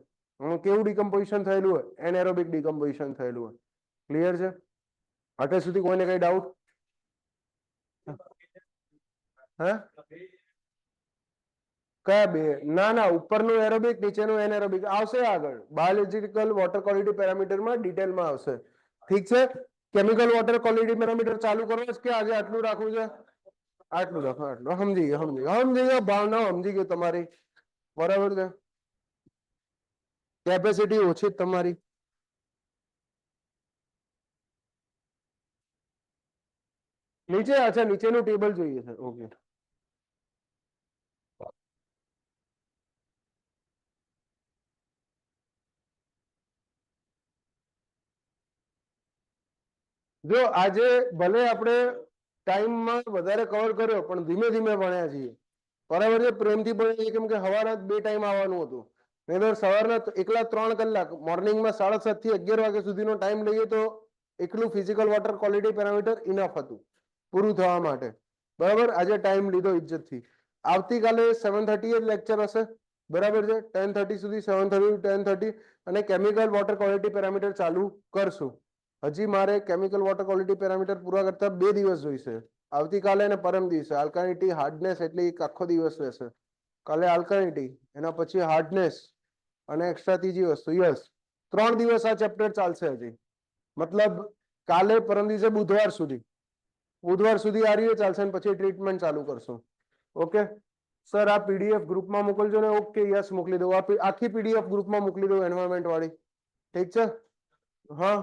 કેવું ડીકમ્પોઝિશન થયેલું હોય? એનએરોબિક ડીકમ્પોઝિશન થયેલું હોય. ક્લિયર છે? અત્યાર સુધી કોઈને કઈ ડાઉટ? હે? કયા બે? ના ના, ઉપરનું એરોબિક, નીચેનું એનએરોબિક આવશે આગળ. બાયોલોજીકલ વોટર ક્વોલિટી પેરામીટરમાં ડિટેલમાં આવશે. ઠીક છે? કેમિકલ વોટર ક્વોલિટી પેરામીટર ચાલુ કરો કે આજે આટલું રાખવું છે? આટલું રાખો, આટલું. સમજી ગયો ભાવના, સમજી ગયો તમારી. બરાબર છે? કેપેસિટી ઓછી તમારી. નીચે, અચ્છા, નીચેનું ટેબલ જોઈએ છે. ઓકે. જો આજે ભલે આપણે ટાઈમમાં વધારે કવર કર્યો, પણ ધીમે ધીમે ભણ્યા છીએ. બરાબર છે? પ્રેમથી ભણીએ, કેમ કે સવારે 2 ટાઈમ આવવાનું હતું. નહીંતર સવારના એકલા 3 કલાક મોર્નિંગમાં 7:30 થી 11 વાગ્યા સુધીનો ટાઈમ લઈએ તો એકલું physical water quality parameter enough હતું પૂરું થવા માટે. બરાબર, આજે ટાઈમ લીધો ઇજ્જતથી. આવતીકાલે 7:30 જ લેક્ચર હશે, બરાબર છે. 10:30 સુધી 7:30 10:30 અને કેમિકલ વોટર ક્વોલિટી પેરામીટર ચાલુ કરશું. હજી મારે કેમિકલ વોટર ક્વોલિટી પેરામીટર પૂરા કરતા 2 દિવસ જોઈશે, આવતીકાલે અને પરમ દિવસે. આલ્કાનિટી હાર્ડનેસ એટલે એક આખો દિવસ રહેશે. કાલે આલ્કાનિટી, એના પછી હાર્ડનેસ અને એક્સ્ટ્રા ત્રીજી વસ્તુ. યસ, 3 દિવસ આ ચેપ્ટર ચાલશે હજી. મતલબ કાલે પરમ દિવસે બુધવાર સુધી આ રીતે ચાલશે અને પછી ટ્રીટમેન્ટ ચાલુ કરશું. ઓકે સર, આ પીડીએફ ગ્રુપમાં મોકલજો ને. ઓકે યસ, મોકલી દઉં. આખી પીડીએફ ગ્રુપમાં મોકલી દઉં, એન્વાયરમેન્ટ વાળી. ઠીક છે. હા,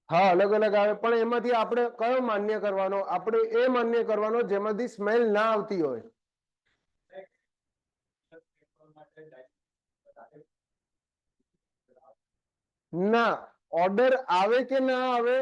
હા, અલગ અલગ આવે, પણ એમાંથી આપણે કયો માન્ય કરવાનો? આપણે એ માન્ય કરવાનો જેમાંથી સ્મેલ ના આવતી હોય. ના, ઓર્ડર આવે કે ના આવે,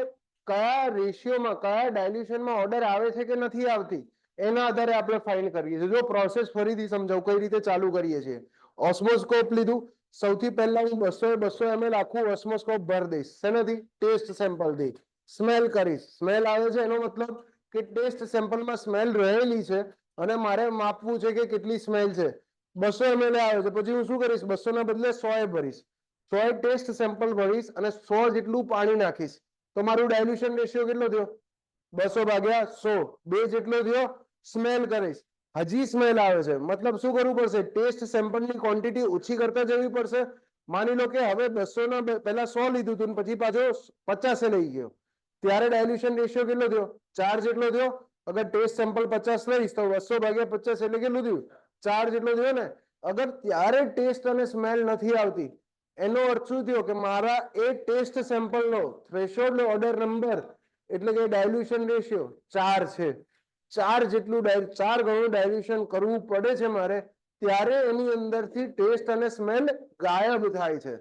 કયા રેશિયોમાં, કયા ડાયલ્યુશનમાં ઓર્ડર આવે છે કે નથી આવતી, એના આધારે આપણે ફાઇન કરીએ છીએ. જો પ્રોસેસ ફરીથી સમજાવું કઈ રીતે ચાલુ કરીએ છીએ. ઓસ્મોસ્કોપ લીધું, સૌથી પહેલા હું 200 ml આખું ઓસ્મોસ્કોપ ભરી દઈશ. શેનાથી? ટેસ્ટ સેમ્પલથી. સ્મેલ કરીશ, સ્મેલ આવે છે એનો મતલબ કે ટેસ્ટ સેમ્પલમાં સ્મેલ રહેલી છે અને મારે માપવું છે કે કેટલી સ્મેલ છે. 200 ml આવે છે, પછી હું શું કરીશ? 200 ના બદલે 100 ભરીશ. 100 ટેસ્ટ સેમ્પલ ભરીશ અને 100 જેટલું પાણી નાખીશ. તો મારું ડાયલ્યુશન રેશિયો કેટલો થયો? 200/100. 2 જેટલો થયો. સ્મેલ કરીશ, હજી સ્મેલ આવે છે, મતલબ શું કરવું પડશે? ટેસ્ટ સેમ્પલની ક્વોન્ટિટી ઓછી કરતા જવી પડશે. માની લો કે હવે 200 ના પહેલા 100 લીધું હતું પછી પાછો 50 લઈ ગયો, ત્યારે ડાયલ્યુશન રેશિયો કેટલો થયો? 4 જેટલો થયો. અગર ટેસ્ટ સેમ્પલ 50 લઈશ તો 200/50 એટલે કેટલું થયું? 4 જેટલો થયો ને. અગર ત્યારે ટેસ્ટ અને સ્મેલ નથી આવતી, એનો અર્થ શું થયો? કે મારા એ ટેસ્ટ સેમ્પલનો થ્રેશોલ્ડ ઓર્ડર નંબર એટલે કે ડાયલ્યુશન રેશિયો 4 છે. 4 જેટલું 4 ગણું ડાયલ્યુશન કરવું પડે છે મારે, ત્યારે એની અંદરથી ટેસ્ટ અને સ્મેલ ગાયબ થાય છે.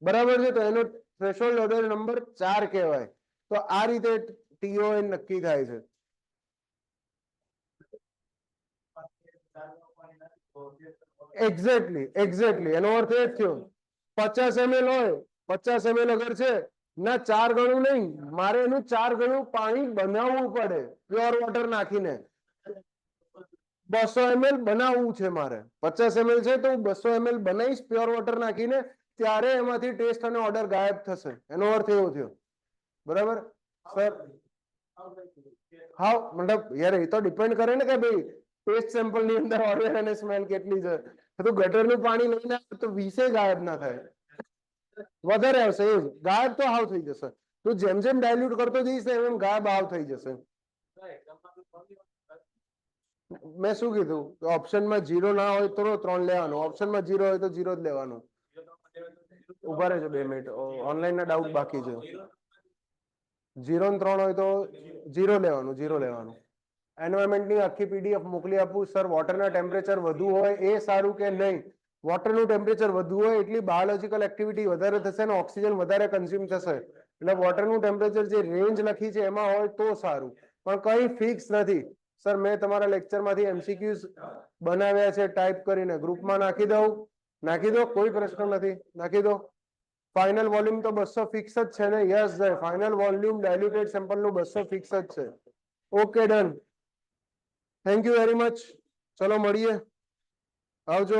બરાબર છે, તો એનો થ્રેશોલ્ડ ઓર્ડર નંબર 4 કહેવાય. તો આ રીતે ટીઓએન નક્કી થાય છે. એક્ઝેક્ટલી એનો અર્થ એ જ થયો. 50 ml હોય, 50 ml અગર છે ના, 4 ગણું નહીં, મારે એનું 4 ગણું પાણી બનાવવું પડે પ્યોર વોટર નાખીને. 200 ml બનાવવું છે મારે. 50 ml છે તો હું 200 ml બનાવીશ પ્યોર વોટર નાખીને, ત્યારે એમાંથી ટેસ્ટ અને ઓર્ડર ગાયબ થશે. એનો અર્થ એવો થયો. બરાબર સર? હા, મતલબ યાર એ તો ડિપેન્ડ કરે ને કે ભાઈ ટેસ્ટ સેમ્પલ ની અંદર ઓર્ડર અને સ્મેલ કેટલી છે. તો ગટરનું પાણી લઈને તો 20 ગાયબ ના થાય, વધારે આવશે. એ જ ગાયબ તો હાવ થઈ જશે. તો જેમ જેમ ડાયલ્યુટ કરતો જઈશ ને એમ ગાયબ હાવ થઈ જશે. મેં શું કીધું? ઓપ્શનમાં 0 ના હોય તો 3 લેવાનું, ઓપ્શનમાં 0 હોય તો 0 જ લેવાનું. ઉભા રહેજો 2 મિનિટ, ઓનલાઈન ના ડાઉટ બાકી છે. 0 ને 3 હોય તો 0 લેવાનું, 0 લેવાનું. એન્વાયરમેન્ટની આખી પીડીએફ મોકલી આપું. સર, વોટરના ટેમ્પરેચર વધુ હોય એ સારું કે નહીં? વોટરનું ટેમ્પરેચર વધુ હોય એટલી બાયોલોજીકલ એક્ટિવિટી વધારે થશે અને ઓક્સિજન વધારે કન્ઝ્યુમ થશે. એટલે વોટરનું ટેમ્પરેચર જે રેન્જ લખી છે એમાં હોય તો સારું, પણ કઈ ફિક્સ નથી. સર, મેં તમારા લેક્ચરમાંથી એમસીક્યુઝ બનાવ્યા છે, ટાઈપ કરીને ગ્રુપમાં નાખી દઉં? નાખી દો, કોઈ પ્રશ્ન નથી, નાખી દો. ફાઇનલ વોલ્યુમ તો 200 ફિક્સ જ છે ને? Yes sir, final volume diluted સેમ્પલનું 200 ફિક્સ જ છે. Okay, done. Thank you very much. ચલો મળીએ, આવજો.